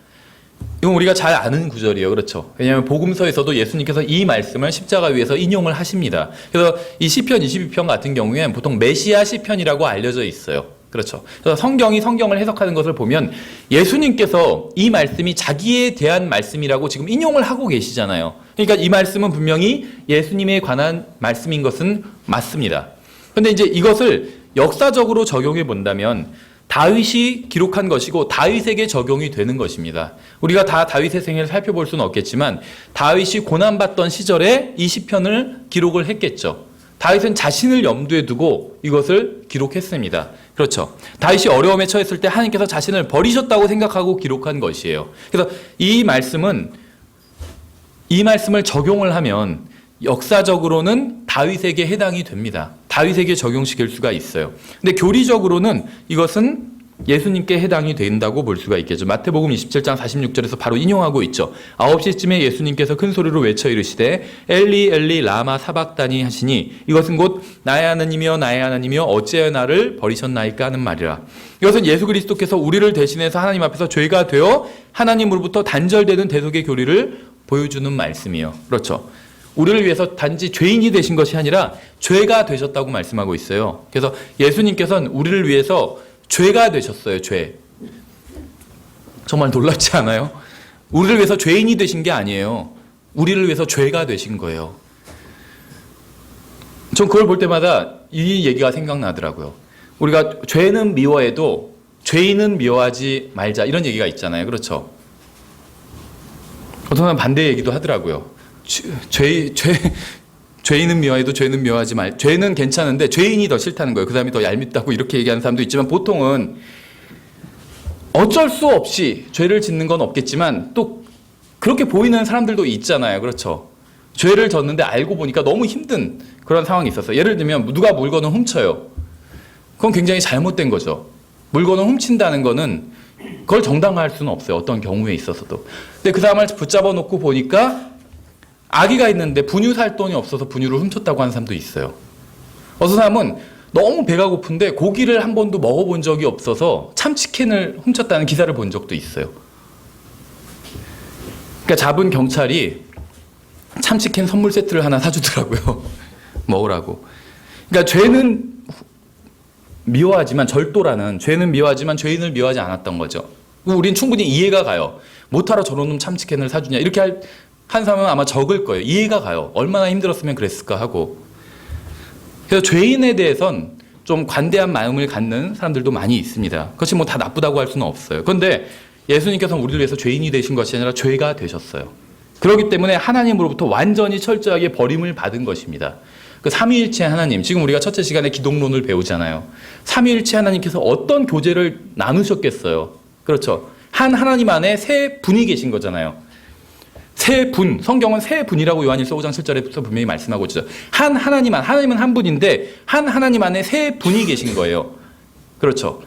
이건 우리가 잘 아는 구절이에요. 그렇죠? 왜냐하면 복음서에서도 예수님께서 이 말씀을 십자가 위에서 인용을 하십니다. 그래서 이 시편 22편 같은 경우에는 보통 메시아 시편이라고 알려져 있어요. 그렇죠? 그래서 성경을 해석하는 것을 보면 예수님께서 이 말씀이 자기에 대한 말씀이라고 지금 인용을 하고 계시잖아요. 그러니까 이 말씀은 분명히 예수님에 관한 말씀인 것은 맞습니다. 그런데 이제 이것을 역사적으로 적용해 본다면 다윗이 기록한 것이고 다윗에게 적용이 되는 것입니다. 우리가 다 다윗의 생애를 살펴볼 수는 없겠지만 다윗이 고난받던 시절에 이 시편을 기록을 했겠죠. 다윗은 자신을 염두에 두고 이것을 기록했습니다. 그렇죠. 다윗이 어려움에 처했을 때 하나님께서 자신을 버리셨다고 생각하고 기록한 것이에요. 그래서 이 말씀을 적용을 하면 역사적으로는 다윗에게 해당이 됩니다. 다윗에게 적용시킬 수가 있어요. 근데 교리적으로는 이것은 예수님께 해당이 된다고 볼 수가 있겠죠. 마태복음 27장 46절에서 바로 인용하고 있죠. 9시쯤에 예수님께서 큰 소리로 외쳐 이르시되 엘리 엘리 라마 사박다니 하시니 이것은 곧 나의 하나님이여 나의 하나님이여 어찌하여 나를 버리셨나이까 하는 말이라. 이것은 예수 그리스도께서 우리를 대신해서 하나님 앞에서 죄가 되어 하나님으로부터 단절되는 대속의 교리를 보여주는 말씀이에요. 그렇죠. 우리를 위해서 단지 죄인이 되신 것이 아니라 죄가 되셨다고 말씀하고 있어요. 그래서 예수님께서는 우리를 위해서 죄가 되셨어요. 죄. 정말 놀랍지 않아요? 우리를 위해서 죄인이 되신 게 아니에요. 우리를 위해서 죄가 되신 거예요. 전 그걸 볼 때마다 이 얘기가 생각나더라고요. 우리가 죄는 미워해도 죄인은 미워하지 말자 이런 얘기가 있잖아요. 그렇죠? 어떤 사람은 반대 얘기도 하더라고요. 죄인은 미워해도 죄는 미워하지 말. 죄는 괜찮은데 죄인이 더 싫다는 거예요. 그 사람이 더 얄밉다고 이렇게 얘기하는 사람도 있지만 보통은 어쩔 수 없이 죄를 짓는 건 없겠지만 또 그렇게 보이는 사람들도 있잖아요. 그렇죠? 죄를 졌는데 알고 보니까 너무 힘든 그런 상황이 있었어요. 예를 들면 누가 물건을 훔쳐요. 그건 굉장히 잘못된 거죠. 물건을 훔친다는 거는 그걸 정당화할 수는 없어요. 어떤 경우에 있어서도. 근데 그 사람을 붙잡아 놓고 보니까 아기가 있는데 분유 살 돈이 없어서 분유를 훔쳤다고 하는 사람도 있어요. 어떤 사람은 너무 배가 고픈데 고기를 한 번도 먹어본 적이 없어서 참치캔을 훔쳤다는 기사를 본 적도 있어요. 그러니까 잡은 경찰이 참치캔 선물 세트를 하나 사주더라고요. 먹으라고. 그러니까 죄는 미워하지만 절도라는 죄는 미워하지만 죄인을 미워하지 않았던 거죠. 우린 충분히 이해가 가요. 못하러 저런 놈 참치캔을 사주냐 이렇게 한 사람은 아마 적을 거예요. 이해가 가요. 얼마나 힘들었으면 그랬을까 하고. 그래서 죄인에 대해선 좀 관대한 마음을 갖는 사람들도 많이 있습니다. 그것이 뭐 다 나쁘다고 할 수는 없어요. 그런데 예수님께서는 우리를 위해서 죄인이 되신 것이 아니라 죄가 되셨어요. 그렇기 때문에 하나님으로부터 완전히 철저하게 버림을 받은 것입니다. 그 삼위일체 하나님, 지금 우리가 첫째 시간에 기독론을 배우잖아요. 삼위일체 하나님께서 어떤 교제를 나누셨겠어요? 그렇죠. 한 하나님 안에 세 분이 계신 거잖아요. 세 분, 성경은 세 분이라고 요한일서 5장 7절에서 분명히 말씀하고 있죠. 한 하나님 안, 하나님은 한 분인데 한 하나님 안에 세 분이 계신 거예요. 그렇죠.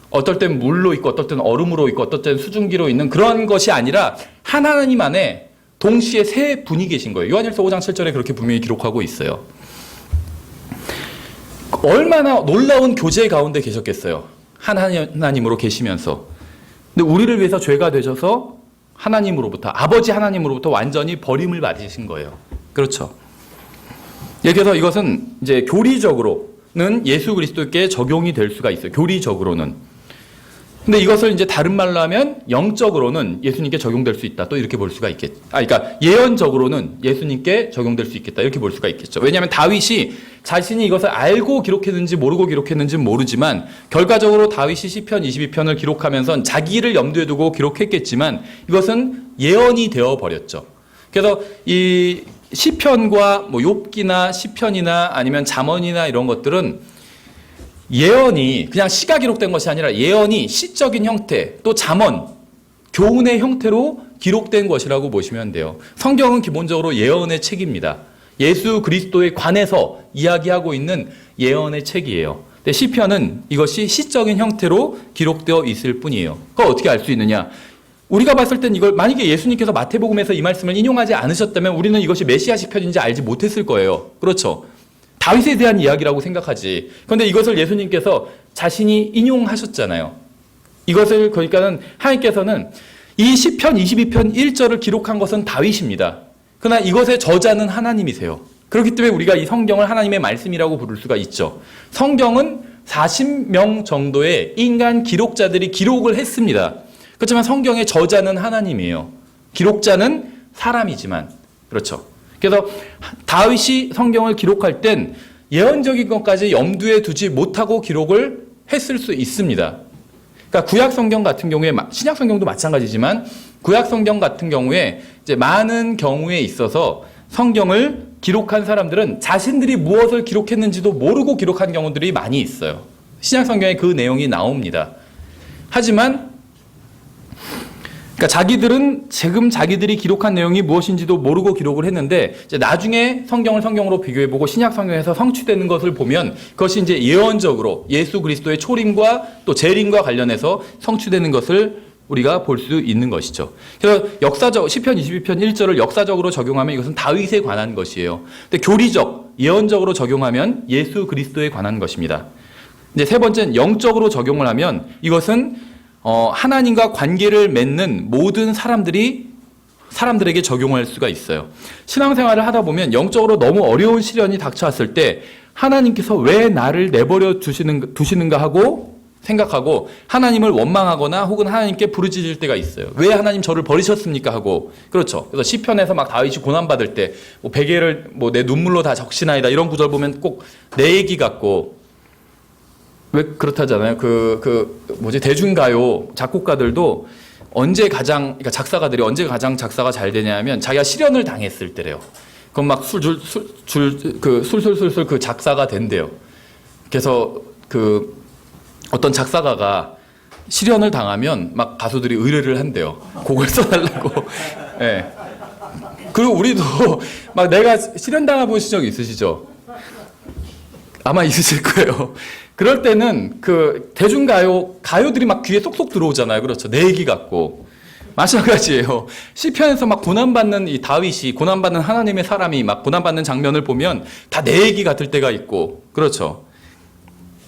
어떨 땐 물로 있고 어떨 때는 얼음으로 있고 어떨 때는 수증기로 있는 그런 것이 아니라 한 하나님 안에 동시에 세 분이 계신 거예요. 요한일서 5장 7절에 그렇게 분명히 기록하고 있어요. 얼마나 놀라운 교제 가운데 계셨겠어요. 한 하나님으로 계시면서. 근데 우리를 위해서 죄가 되셔서 하나님으로부터, 아버지 하나님으로부터 완전히 버림을 받으신 거예요. 그렇죠. 그래서 이것은 이제 교리적으로는 예수 그리스도께 적용이 될 수가 있어요. 교리적으로는. 근데 이것을 이제 다른 말로 하면 영적으로는 예수님께 적용될 수 있다. 또 이렇게 볼 수가 있겠죠. 그러니까 예언적으로는 예수님께 적용될 수 있겠다. 이렇게 볼 수가 있겠죠. 왜냐하면 다윗이 자신이 이것을 알고 기록했는지 모르고 기록했는지는 모르지만 결과적으로 다윗이 시편 22편을 기록하면서 자기를 염두에 두고 기록했겠지만 이것은 예언이 되어 버렸죠. 그래서 이 시편과 뭐 욥기나 시편이나 아니면 잠언이나 이런 것들은 예언이 그냥 시가 기록된 것이 아니라 예언이 시적인 형태 또 잠언, 교훈의 형태로 기록된 것이라고 보시면 돼요. 성경은 기본적으로 예언의 책입니다. 예수 그리스도에 관해서 이야기하고 있는 예언의 책이에요. 근데 시편은 이것이 시적인 형태로 기록되어 있을 뿐이에요. 그걸 어떻게 알 수 있느냐? 우리가 봤을 땐 이걸 만약에 예수님께서 마태복음에서 이 말씀을 인용하지 않으셨다면 우리는 이것이 메시아 시편인지 알지 못했을 거예요. 그렇죠? 다윗에 대한 이야기라고 생각하지. 그런데 이것을 예수님께서 자신이 인용하셨잖아요. 이것을 그러니까는 하나님께서는 이 시편 22편 1절을 기록한 것은 다윗입니다. 그러나 이것의 저자는 하나님이세요. 그렇기 때문에 우리가 이 성경을 하나님의 말씀이라고 부를 수가 있죠. 성경은 40명 정도의 인간 기록자들이 기록을 했습니다. 그렇지만 성경의 저자는 하나님이에요. 기록자는 사람이지만. 그렇죠. 그래서 다윗이 성경을 기록할 땐 예언적인 것까지 염두에 두지 못하고 기록을 했을 수 있습니다. 그러니까 구약 성경 같은 경우에 신약 성경도 마찬가지지만 구약 성경 같은 경우에 이제 많은 경우에 있어서 성경을 기록한 사람들은 자신들이 무엇을 기록했는지도 모르고 기록한 경우들이 많이 있어요. 신약 성경에 그 내용이 나옵니다. 하지만 그러니까 자기들은 지금 자기들이 기록한 내용이 무엇인지도 모르고 기록을 했는데 이제 나중에 성경을 성경으로 비교해보고 신약 성경에서 성취되는 것을 보면 그것이 이제 예언적으로 예수 그리스도의 초림과 또 재림과 관련해서 성취되는 것을 우리가 볼 수 있는 것이죠. 그래서 역사적 시편 22편 1절을 역사적으로 적용하면 이것은 다윗에 관한 것이에요. 근데 교리적 예언적으로 적용하면 예수 그리스도에 관한 것입니다. 이제 세 번째는 영적으로 적용을 하면 이것은 하나님과 관계를 맺는 모든 사람들에게 적용할 수가 있어요. 신앙생활을 하다 보면 영적으로 너무 어려운 시련이 닥쳐왔을 때 하나님께서 왜 나를 내버려 두시는가 하고 생각하고 하나님을 원망하거나 혹은 하나님께 부르짖을 때가 있어요. 왜 하나님 저를 버리셨습니까 하고. 그렇죠. 그래서 시편에서 막 다윗이 고난받을 때 뭐 베개를 뭐 내 눈물로 다 적시나이다 이런 구절 보면 꼭 내 얘기 같고 왜 그렇다잖아요. 대중가요 작곡가들도 그러니까 작사가들이 언제 가장 작사가 잘 되냐면 자기가 실연을 당했을 때래요. 그럼 막 술술술술 그 작사가 된대요. 그래서 어떤 작사가가 실연을 당하면 막 가수들이 의뢰를 한대요. 곡을 써달라고. 네. 그리고 우리도 막 내가 실연 당해보신 적 있으시죠? 아마 있으실 거예요. 그럴 때는 그 가요들이 막 귀에 쏙쏙 들어오잖아요. 그렇죠. 내 얘기 같고. 마찬가지예요. 시편에서 막 고난받는 이 다윗이, 고난받는 하나님의 사람이 막 고난받는 장면을 보면 다 내 얘기 같을 때가 있고, 그렇죠.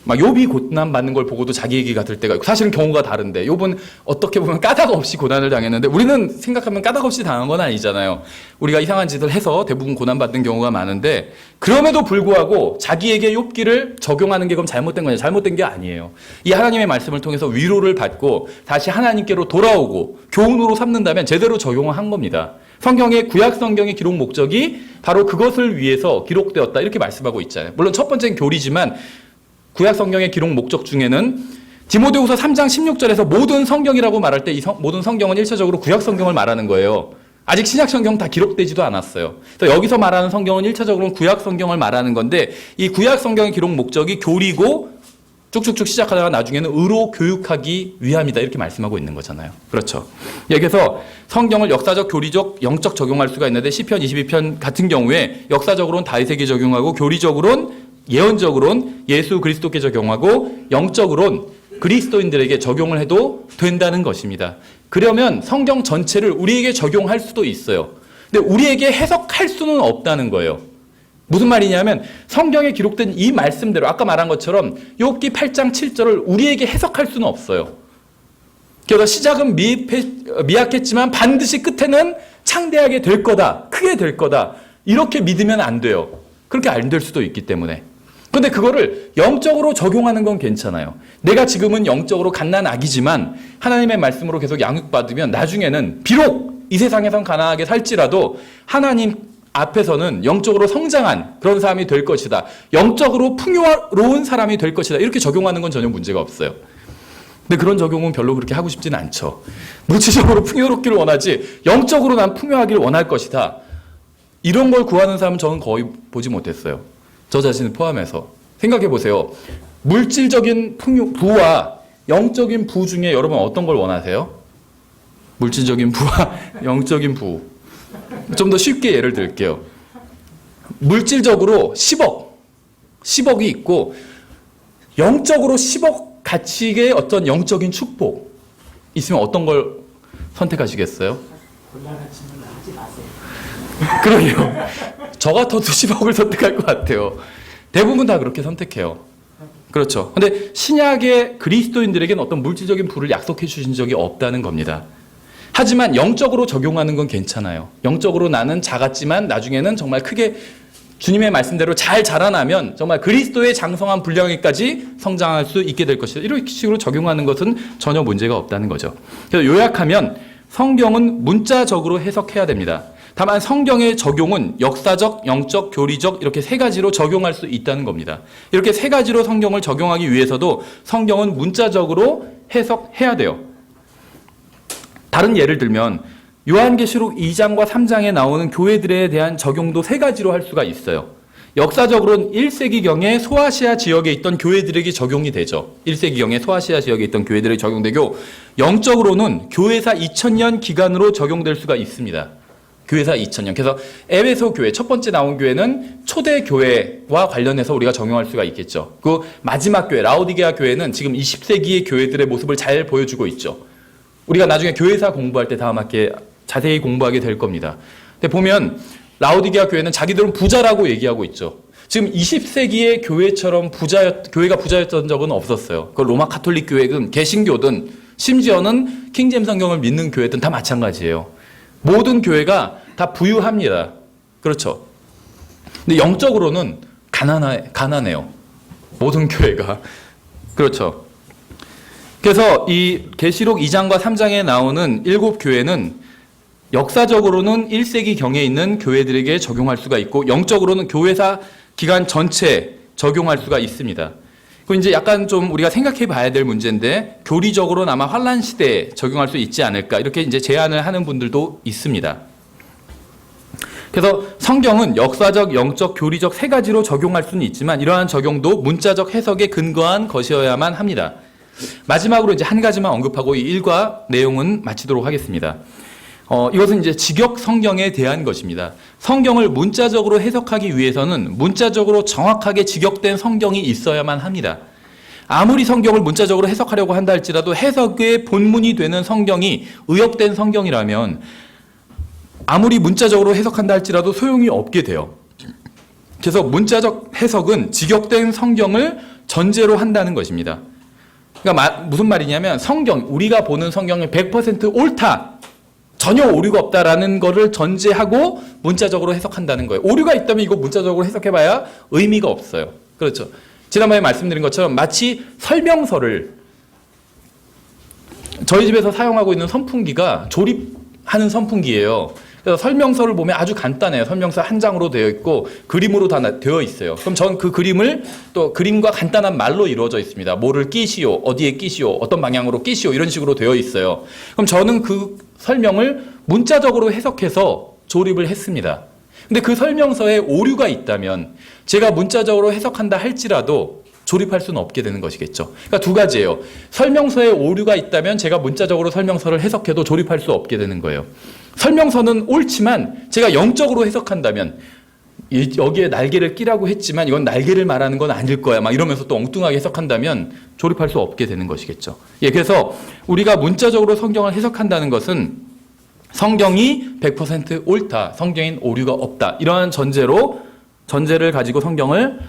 막 욥이 고난받는 걸 보고도 자기 얘기 같을 때가 있고, 사실은 경우가 다른데, 욥은 어떻게 보면 까닭 없이 고난을 당했는데, 우리는 생각하면 까닭 없이 당한 건 아니잖아요. 우리가 이상한 짓을 해서 대부분 고난받는 경우가 많은데, 그럼에도 불구하고 자기에게 욥기를 적용하는 게 그럼 잘못된 거냐? 잘못된 게 아니에요. 이 하나님의 말씀을 통해서 위로를 받고 다시 하나님께로 돌아오고 교훈으로 삼는다면 제대로 적용을 한 겁니다. 성경의 구약 성경의 기록 목적이 바로 그것을 위해서 기록되었다 이렇게 말씀하고 있잖아요. 물론 첫 번째는 교리지만 구약 성경의 기록 목적 중에는 디모데후서 3장 16절에서 모든 성경이라고 말할 때 이 모든 성경은 일차적으로 구약 성경을 말하는 거예요. 아직 신약 성경 다 기록되지도 않았어요. 그래서 여기서 말하는 성경은 1차적으로는 구약 성경을 말하는 건데 이 구약 성경의 기록 목적이 교리고 쭉쭉쭉 시작하다가 나중에는 의로 교육하기 위함이다 이렇게 말씀하고 있는 거잖아요. 그렇죠. 여기서 성경을 역사적, 교리적, 영적 적용할 수가 있는데 시편 22편 같은 경우에 역사적으로는 다윗에게 적용하고 교리적으로는 예언적으로는 예수 그리스도께 적용하고 영적으로는 그리스도인들에게 적용을 해도 된다는 것입니다. 그러면 성경 전체를 우리에게 적용할 수도 있어요. 근데 우리에게 해석할 수는 없다는 거예요. 무슨 말이냐면 성경에 기록된 이 말씀대로 아까 말한 것처럼 욥기 8장 7절을 우리에게 해석할 수는 없어요. 그래서 시작은 미약했지만 반드시 끝에는 창대하게 될 거다. 크게 될 거다. 이렇게 믿으면 안 돼요. 그렇게 안 될 수도 있기 때문에. 그런데 그거를 영적으로 적용하는 건 괜찮아요. 내가 지금은 영적으로 갓난아기지만 하나님의 말씀으로 계속 양육받으면 나중에는 비록 이 세상에선 가난하게 살지라도 하나님 앞에서는 영적으로 성장한 그런 사람이 될 것이다. 영적으로 풍요로운 사람이 될 것이다. 이렇게 적용하는 건 전혀 문제가 없어요. 근데 그런 적용은 별로 그렇게 하고 싶지는 않죠. 물질적으로 풍요롭기를 원하지 영적으로 난 풍요하기를 원할 것이다. 이런 걸 구하는 사람은 저는 거의 보지 못했어요. 저 자신을 포함해서. 생각해 보세요. 물질적인 부와 영적인 부 중에 여러분 어떤 걸 원하세요? 물질적인 부와 영적인 부. 좀 더 쉽게 예를 들게요. 물질적으로 10억이 있고 영적으로 10억 가치의 어떤 영적인 축복 있으면 어떤 걸 선택하시겠어요? 곤란하지는 하지 마세요. 그러게요. 저 같아도 10억을 선택할 것 같아요. 대부분 다 그렇게 선택해요. 그렇죠. 근데 신약의 그리스도인들에게는 어떤 물질적인 부를 약속해 주신 적이 없다는 겁니다. 하지만 영적으로 적용하는 건 괜찮아요. 영적으로 나는 작았지만 나중에는 정말 크게 주님의 말씀대로 잘 자라나면 정말 그리스도의 장성한 분량에까지 성장할 수 있게 될 것이다. 이런 식으로 적용하는 것은 전혀 문제가 없다는 거죠. 그래서 요약하면 성경은 문자적으로 해석해야 됩니다. 다만 성경의 적용은 역사적, 영적, 교리적 이렇게 세 가지로 적용할 수 있다는 겁니다. 이렇게 세 가지로 성경을 적용하기 위해서도 성경은 문자적으로 해석해야 돼요. 다른 예를 들면 요한계시록 2장과 3장에 나오는 교회들에 대한 적용도 세 가지로 할 수가 있어요. 역사적으로는 1세기경에 소아시아 지역에 있던 교회들에게 적용이 되죠. 1세기경에 소아시아 지역에 있던 교회들에게 적용되고 영적으로는 교회사 2000년 기간으로 적용될 수가 있습니다. 교회사 2000년. 그래서 에베소 교회, 첫 번째 나온 교회는 초대 교회와 관련해서 우리가 적용할 수가 있겠죠. 그 마지막 교회, 라오디게아 교회는 지금 20세기의 교회들의 모습을 잘 보여주고 있죠. 우리가 나중에 교회사 공부할 때 다음 학기에 자세히 공부하게 될 겁니다. 근데 보면 라오디게아 교회는 자기들은 부자라고 얘기하고 있죠. 지금 20세기의 교회처럼 교회가 부자였던 적은 없었어요. 그 로마 카톨릭 교회든 개신교든 심지어는 킹제임스 성경을 믿는 교회든 다 마찬가지예요. 모든 교회가 다 부유합니다. 그렇죠. 근데 영적으로는 가난해요. 모든 교회가. 그렇죠. 그래서 이 계시록 2장과 3장에 나오는 7교회는 역사적으로는 1세기경에 있는 교회들에게 적용할 수가 있고 영적으로는 교회사 기간 전체 적용할 수가 있습니다. 그 이제 약간 좀 우리가 생각해 봐야 될 문제인데 교리적으로는 아마 환란 시대에 적용할 수 있지 않을까 이렇게 이제 제안을 하는 분들도 있습니다. 그래서 성경은 역사적, 영적, 교리적 세 가지로 적용할 수는 있지만 이러한 적용도 문자적 해석에 근거한 것이어야만 합니다. 마지막으로 이제 한 가지만 언급하고 이 일과 내용은 마치도록 하겠습니다. 이것은 이제 직역 성경에 대한 것입니다. 성경을 문자적으로 해석하기 위해서는 문자적으로 정확하게 직역된 성경이 있어야만 합니다. 아무리 성경을 문자적으로 해석하려고 한다 할지라도 해석의 본문이 되는 성경이 의역된 성경이라면 아무리 문자적으로 해석한다 할지라도 소용이 없게 돼요. 그래서 문자적 해석은 직역된 성경을 전제로 한다는 것입니다. 그러니까 무슨 말이냐면 성경, 우리가 보는 성경이 100% 옳다, 전혀 오류가 없다라는 거를 전제하고 문자적으로 해석한다는 거예요. 오류가 있다면 이거 문자적으로 해석해봐야 의미가 없어요. 그렇죠. 지난번에 말씀드린 것처럼 마치 설명서를, 저희 집에서 사용하고 있는 선풍기가 조립하는 선풍기예요. 그래서 설명서를 보면 아주 간단해요. 설명서 한 장으로 되어 있고 그림으로 다 되어 있어요. 그럼 전 그 그림을 또 그림과 간단한 말로 이루어져 있습니다. 뭐를 끼시오, 어디에 끼시오, 어떤 방향으로 끼시오, 이런 식으로 되어 있어요. 그럼 저는 그 설명을 문자적으로 해석해서 조립을 했습니다. 근데 그 설명서에 오류가 있다면 제가 문자적으로 해석한다 할지라도 조립할 수는 없게 되는 것이겠죠. 그러니까 두 가지예요. 설명서에 오류가 있다면 제가 문자적으로 설명서를 해석해도 조립할 수 없게 되는 거예요. 설명서는 옳지만 제가 영적으로 해석한다면 여기에 날개를 끼라고 했지만 이건 날개를 말하는 건 아닐 거야, 막 이러면서 또 엉뚱하게 해석한다면 조립할 수 없게 되는 것이겠죠. 예, 그래서 우리가 문자적으로 성경을 해석한다는 것은 성경이 100% 옳다, 성경엔 오류가 없다, 이러한 전제를 가지고 성경을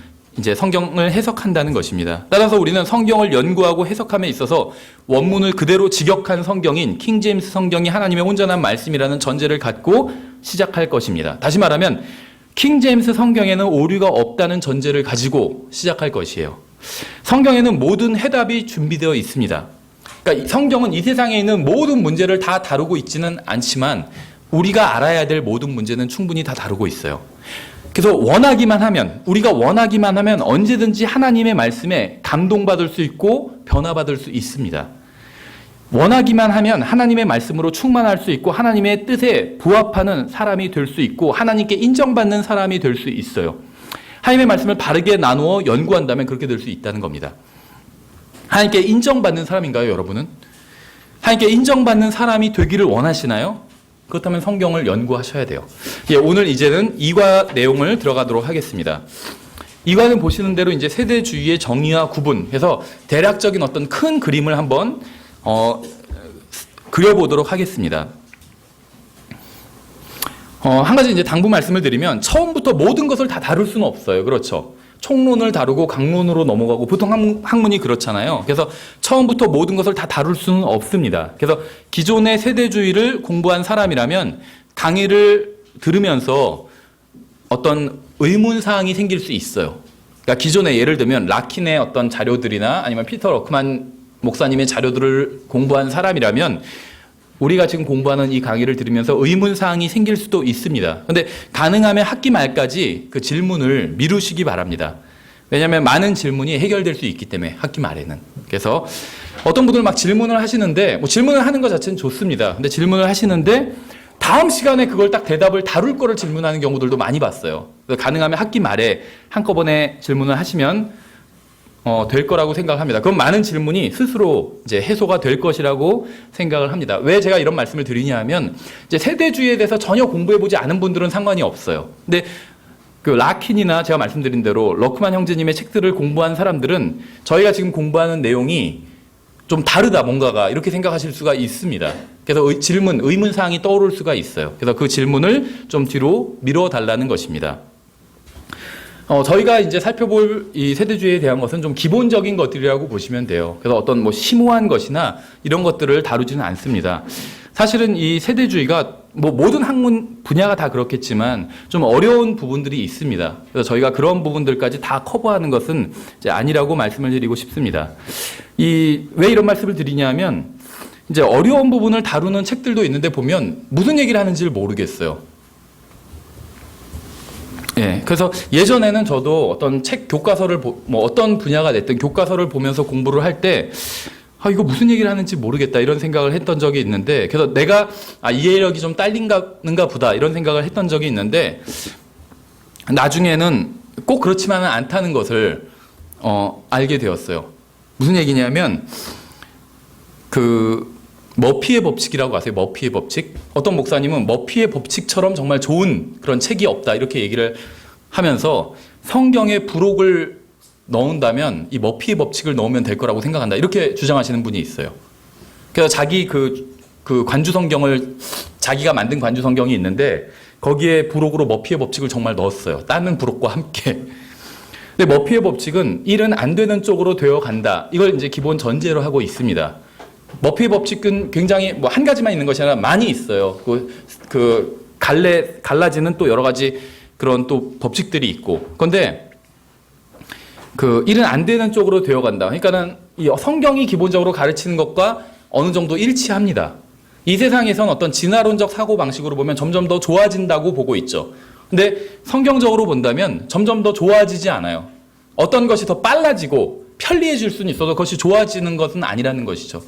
해석한다는 것입니다. 따라서 우리는 성경을 연구하고 해석함에 있어서 원문을 그대로 직역한 성경인 킹제임스 성경이 하나님의 온전한 말씀이라는 전제를 갖고 시작할 것입니다. 다시 말하면 킹제임스 성경에는 오류가 없다는 전제를 가지고 시작할 것이에요. 성경에는 모든 해답이 준비되어 있습니다. 그러니까 성경은 이 세상에 있는 모든 문제를 다 다루고 있지는 않지만 우리가 알아야 될 모든 문제는 충분히 다 다루고 있어요. 그래서 우리가 원하기만 하면 언제든지 하나님의 말씀에 감동받을 수 있고 변화받을 수 있습니다. 원하기만 하면 하나님의 말씀으로 충만할 수 있고 하나님의 뜻에 부합하는 사람이 될 수 있고 하나님께 인정받는 사람이 될 수 있어요. 하나님의 말씀을 바르게 나누어 연구한다면 그렇게 될 수 있다는 겁니다. 하나님께 인정받는 사람인가요, 여러분은? 하나님께 인정받는 사람이 되기를 원하시나요? 그렇다면 성경을 연구하셔야 돼요. 예, 오늘 이제는 이과 내용을 들어가도록 하겠습니다. 이과는 보시는 대로 이제 세대주의의 정의와 구분 해서 대략적인 어떤 큰 그림을 한번 그려보도록 하겠습니다. 한 가지 이제 당부 말씀을 드리면 처음부터 모든 것을 다 다룰 수는 없어요. 그렇죠. 총론을 다루고 강론으로 넘어가고 보통 학문이 그렇잖아요. 그래서 처음부터 모든 것을 다 다룰 수는 없습니다. 그래서 기존의 세대주의를 공부한 사람이라면 강의를 들으면서 어떤 의문사항이 생길 수 있어요. 그러니까 기존에 예를 들면 라킨의 어떤 자료들이나 아니면 피터 러크만 목사님의 자료들을 공부한 사람이라면 우리가 지금 공부하는 이 강의를 들으면서 의문사항이 생길 수도 있습니다. 그런데 가능하면 학기 말까지 그 질문을 미루시기 바랍니다. 왜냐하면 많은 질문이 해결될 수 있기 때문에 학기 말에는. 그래서 어떤 분들 막 질문을 하시는데 질문을 하는 것 자체는 좋습니다. 근데 질문을 하시는데 다음 시간에 그걸 딱 대답을 다룰 거를 질문하는 경우들도 많이 봤어요. 그래서 가능하면 학기 말에 한꺼번에 질문을 하시면 될 거라고 생각합니다. 그럼 많은 질문이 스스로 이제 해소가 될 것이라고 생각을 합니다. 왜 제가 이런 말씀을 드리냐 하면 이제 세대주의에 대해서 전혀 공부해보지 않은 분들은 상관이 없어요. 근데 그 라킨이나 제가 말씀드린 대로 러크만 형제님의 책들을 공부한 사람들은 저희가 지금 공부하는 내용이 좀 다르다, 뭔가가, 이렇게 생각하실 수가 있습니다. 그래서 의문사항이 떠오를 수가 있어요. 그래서 그 질문을 좀 뒤로 미뤄달라는 것입니다. 저희가 이제 살펴볼 이 세대주의에 대한 것은 좀 기본적인 것들이라고 보시면 돼요. 그래서 어떤 뭐 심오한 것이나 이런 것들을 다루지는 않습니다. 사실은 이 세대주의가 뭐 모든 학문 분야가 다 그렇겠지만 좀 어려운 부분들이 있습니다. 그래서 저희가 그런 부분들까지 다 커버하는 것은 이제 아니라고 말씀을 드리고 싶습니다. 왜 이런 말씀을 드리냐면 이제 어려운 부분을 다루는 책들도 있는데 보면 무슨 얘기를 하는지를 모르겠어요. 예, 그래서 예전에는 저도 어떤 책 교과서를 어떤 분야가 됐든 교과서를 보면서 공부를 할 때 이거 무슨 얘기를 하는지 모르겠다 이런 생각을 했던 적이 있는데 그래서 내가 이해력이 좀 딸린가 보다 이런 생각을 했던 적이 있는데 나중에는 꼭 그렇지만은 않다는 것을 알게 되었어요. 무슨 얘기냐면 그 머피의 법칙이라고 아세요? 머피의 법칙? 어떤 목사님은 머피의 법칙처럼 정말 좋은 그런 책이 없다 이렇게 얘기를 하면서 성경의 부록을 넣는다면 이 머피의 법칙을 넣으면 될 거라고 생각한다. 이렇게 주장하시는 분이 있어요. 그래서 자기 그 관주 성경을 자기가 만든 관주 성경이 있는데 거기에 부록으로 머피의 법칙을 정말 넣었어요. 다른 부록과 함께. 근데 머피의 법칙은 일은 안 되는 쪽으로 되어 간다. 이걸 이제 기본 전제로 하고 있습니다. 머피의 법칙은 굉장히 뭐 한 가지만 있는 것이 아니라 많이 있어요. 갈라지는 또 여러 가지 그런 또 법칙들이 있고. 그런데 그 일은 안 되는 쪽으로 되어 간다. 그러니까는 이 성경이 기본적으로 가르치는 것과 어느 정도 일치합니다. 이 세상에선 어떤 진화론적 사고 방식으로 보면 점점 더 좋아진다고 보고 있죠. 근데 성경적으로 본다면 점점 더 좋아지지 않아요. 어떤 것이 더 빨라지고 편리해질 수는 있어도 그것이 좋아지는 것은 아니라는 것이죠.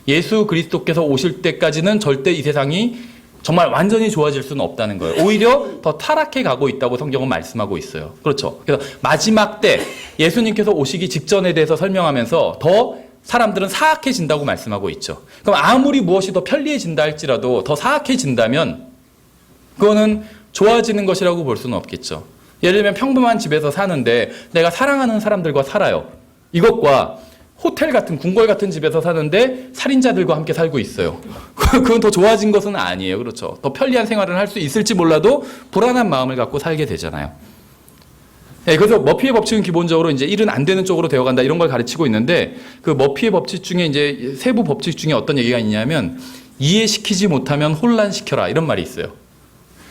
예수 그리스도께서 오실 때까지는 절대 이 세상이 정말 완전히 좋아질 수는 없다는 거예요. 오히려 더 타락해 가고 있다고 성경은 말씀하고 있어요. 그렇죠. 그래서 마지막 때 예수님께서 오시기 직전에 대해서 설명하면서 더 사람들은 사악해진다고 말씀하고 있죠. 그럼 아무리 무엇이 더 편리해진다 할지라도 더 사악해진다면 그거는 좋아지는 것이라고 볼 수는 없겠죠. 예를 들면 평범한 집에서 사는데 내가 사랑하는 사람들과 살아요. 이것과 호텔 같은 궁궐 같은 집에서 사는데 살인자들과 함께 살고 있어요. 그건 더 좋아진 것은 아니에요. 그렇죠. 더 편리한 생활을 할 수 있을지 몰라도 불안한 마음을 갖고 살게 되잖아요. 네, 그래서 머피의 법칙은 기본적으로 이제 일은 안 되는 쪽으로 되어간다 이런 걸 가르치고 있는데 그 머피의 법칙 중에 이제 세부 법칙 중에 어떤 얘기가 있냐면 이해시키지 못하면 혼란시켜라 이런 말이 있어요.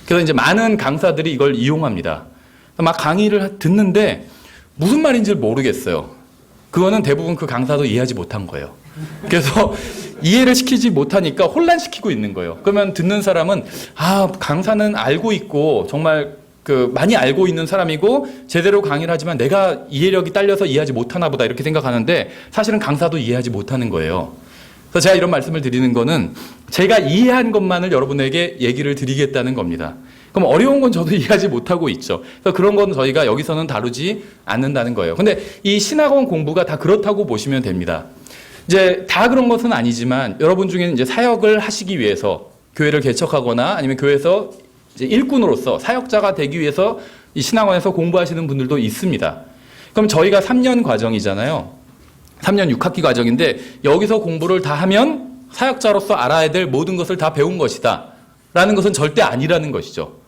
그래서 이제 많은 강사들이 이걸 이용합니다. 막 강의를 듣는데 무슨 말인지 모르겠어요. 그거는 대부분 그 강사도 이해하지 못한 거예요. 그래서 이해를 시키지 못하니까 혼란시키고 있는 거예요. 그러면 듣는 사람은 아, 강사는 알고 있고 정말 많이 알고 있는 사람이고 제대로 강의를 하지만 내가 이해력이 딸려서 이해하지 못하나 보다 이렇게 생각하는데 사실은 강사도 이해하지 못하는 거예요. 그래서 제가 이런 말씀을 드리는 거는 제가 이해한 것만을 여러분에게 얘기를 드리겠다는 겁니다. 그럼 어려운 건 저도 이해하지 못하고 있죠. 그래서 그런 건 저희가 여기서는 다루지 않는다는 거예요. 근데 이 신학원 공부가 다 그렇다고 보시면 됩니다. 이제 다 그런 것은 아니지만 여러분 중에는 이제 사역을 하시기 위해서 교회를 개척하거나 아니면 교회에서 이제 일꾼으로서 사역자가 되기 위해서 이 신학원에서 공부하시는 분들도 있습니다. 그럼 저희가 3년 과정이잖아요. 3년 6학기 과정인데 여기서 공부를 다 하면 사역자로서 알아야 될 모든 것을 다 배운 것이다. 라는 것은 절대 아니라는 것이죠.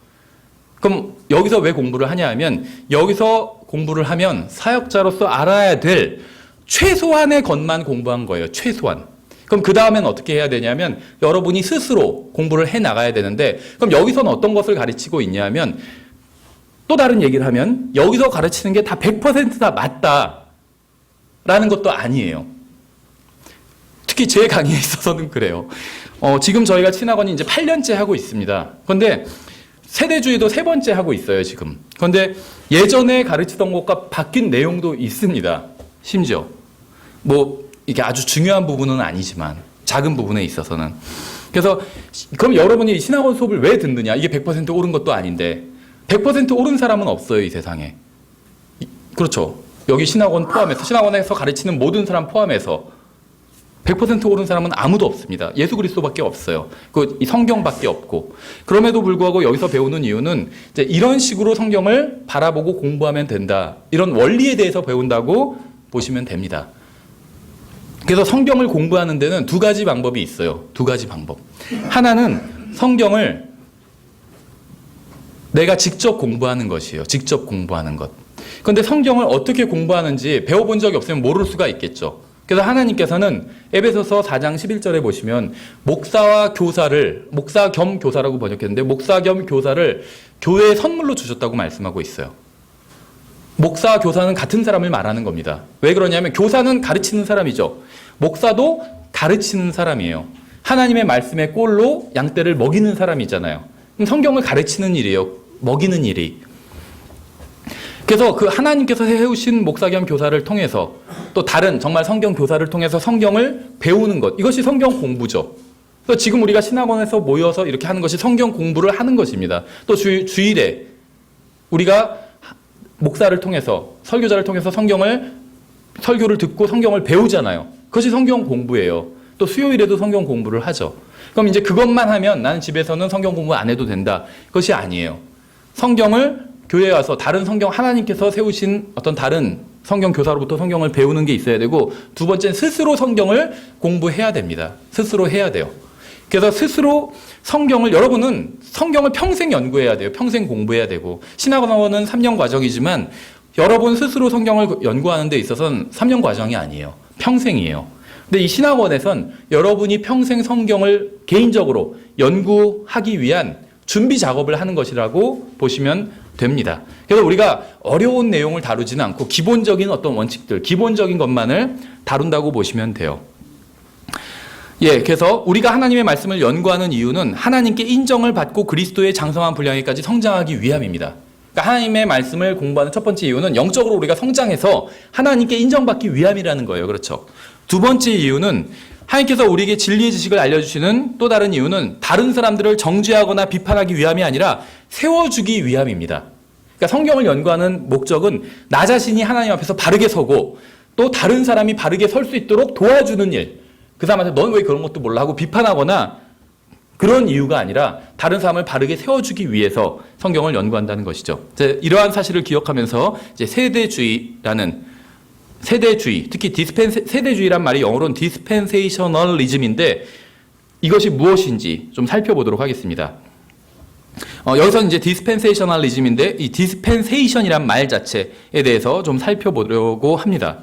그럼 여기서 왜 공부를 하냐 하면 여기서 공부를 하면 사역자로서 알아야 될 최소한의 것만 공부한 거예요. 최소한. 그럼 그 다음엔 어떻게 해야 되냐면 여러분이 스스로 공부를 해 나가야 되는데 그럼 여기서는 어떤 것을 가르치고 있냐면 또 다른 얘기를 하면 여기서 가르치는 게 다 100% 다 맞다라는 것도 아니에요. 특히 제 강의에 있어서는 그래요. 지금 저희가 신학원이 이제 8년째 하고 있습니다. 그런데 세대주의도 3번째 하고 있어요, 지금. 그런데 예전에 가르치던 것과 바뀐 내용도 있습니다. 심지어. 이게 아주 중요한 부분은 아니지만, 작은 부분에 있어서는. 그래서, 그럼 여러분이 이 신학원 수업을 왜 듣느냐? 이게 100% 옳은 것도 아닌데, 100% 옳은 사람은 없어요, 이 세상에. 그렇죠. 여기 신학원 포함해서, 신학원에서 가르치는 모든 사람 포함해서, 100% 옳은 사람은 아무도 없습니다. 예수 그리스도밖에 없어요. 이 성경밖에 없고. 그럼에도 불구하고 여기서 배우는 이유는 이제 이런 식으로 성경을 바라보고 공부하면 된다. 이런 원리에 대해서 배운다고 보시면 됩니다. 그래서 성경을 공부하는 데는 2가지 방법이 있어요. 2가지 방법. 하나는 성경을 내가 직접 공부하는 것이에요. 직접 공부하는 것. 그런데 성경을 어떻게 공부하는지 배워본 적이 없으면 모를 수가 있겠죠. 그래서 하나님께서는 에베소서 4장 11절에 보시면 목사 겸 교사라고 번역했는데 목사 겸 교사를 교회에 선물로 주셨다고 말씀하고 있어요. 목사, 교사는 같은 사람을 말하는 겁니다. 왜 그러냐면 교사는 가르치는 사람이죠. 목사도 가르치는 사람이에요. 하나님의 말씀의 꼴로 양떼를 먹이는 사람이잖아요. 그럼 성경을 가르치는 일이에요. 먹이는 일이. 그래서 그 하나님께서 세우신 목사 겸 교사를 통해서 또 다른 정말 성경 교사를 통해서 성경을 배우는 것. 이것이 성경 공부죠. 그래서 지금 우리가 신학원에서 모여서 이렇게 하는 것이 성경 공부를 하는 것입니다. 또 주일에 우리가 목사를 통해서 설교자를 통해서 설교를 듣고 성경을 배우잖아요. 그것이 성경 공부예요. 또 수요일에도 성경 공부를 하죠. 그럼 이제 그것만 하면 나는 집에서는 성경 공부 안 해도 된다. 그것이 아니에요. 성경을 교회에 와서 다른 성경 하나님께서 세우신 어떤 다른 성경 교사로부터 성경을 배우는 게 있어야 되고, 두 번째는 스스로 성경을 공부해야 됩니다. 스스로 해야 돼요. 그래서 스스로 성경을, 여러분은 성경을 평생 연구해야 돼요. 평생 공부해야 되고, 신학원은 3년 과정이지만 여러분 스스로 성경을 연구하는 데 있어서는 3년 과정이 아니에요. 평생이에요. 근데 이 신학원에선 여러분이 평생 성경을 개인적으로 연구하기 위한 준비 작업을 하는 것이라고 보시면 됩니다. 그래서 우리가 어려운 내용을 다루지는 않고 기본적인 어떤 원칙들, 기본적인 것만을 다룬다고 보시면 돼요. 예, 그래서 우리가 하나님의 말씀을 연구하는 이유는 하나님께 인정을 받고 그리스도의 장성한 분량에까지 성장하기 위함입니다. 그러니까 하나님의 말씀을 공부하는 첫 번째 이유는 영적으로 우리가 성장해서 하나님께 인정받기 위함이라는 거예요. 그렇죠? 두 번째 이유는 하나님께서 우리에게 진리의 지식을 알려주시는 또 다른 이유는 다른 사람들을 정죄하거나 비판하기 위함이 아니라 세워주기 위함입니다. 그러니까 성경을 연구하는 목적은 나 자신이 하나님 앞에서 바르게 서고 또 다른 사람이 바르게 설 수 있도록 도와주는 일. 그 사람한테 넌 왜 그런 것도 몰라 하고 비판하거나 그런 이유가 아니라 다른 사람을 바르게 세워주기 위해서 성경을 연구한다는 것이죠. 이러한 사실을 기억하면서 이제 세대주의, 특히 세대주의란 말이 영어로는 dispensationalism인데 이것이 무엇인지 좀 살펴보도록 하겠습니다. 여기서는 이제 dispensationalism인데 이 dispensation이란 말 자체에 대해서 좀 살펴보려고 합니다.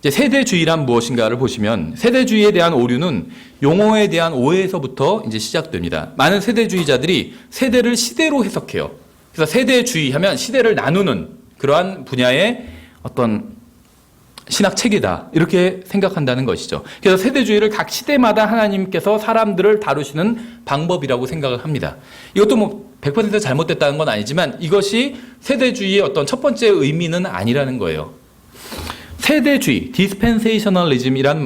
이제 세대주의란 무엇인가를 보시면 세대주의에 대한 오류는 용어에 대한 오해에서부터 이제 시작됩니다. 많은 세대주의자들이 세대를 시대로 해석해요. 그래서 세대주의 하면 시대를 나누는 그러한 분야의 어떤 신학 체계다 이렇게 생각한다는 것이죠. 그래서 세대주의를 각 시대마다 하나님께서 사람들을 다루시는 방법이라고 생각을 합니다. 이것도 뭐 100% 잘못됐다는 건 아니지만 이것이 세대주의의 어떤 첫 번째 의미는 아니라는 거예요. 세대주의, dispensationalism이란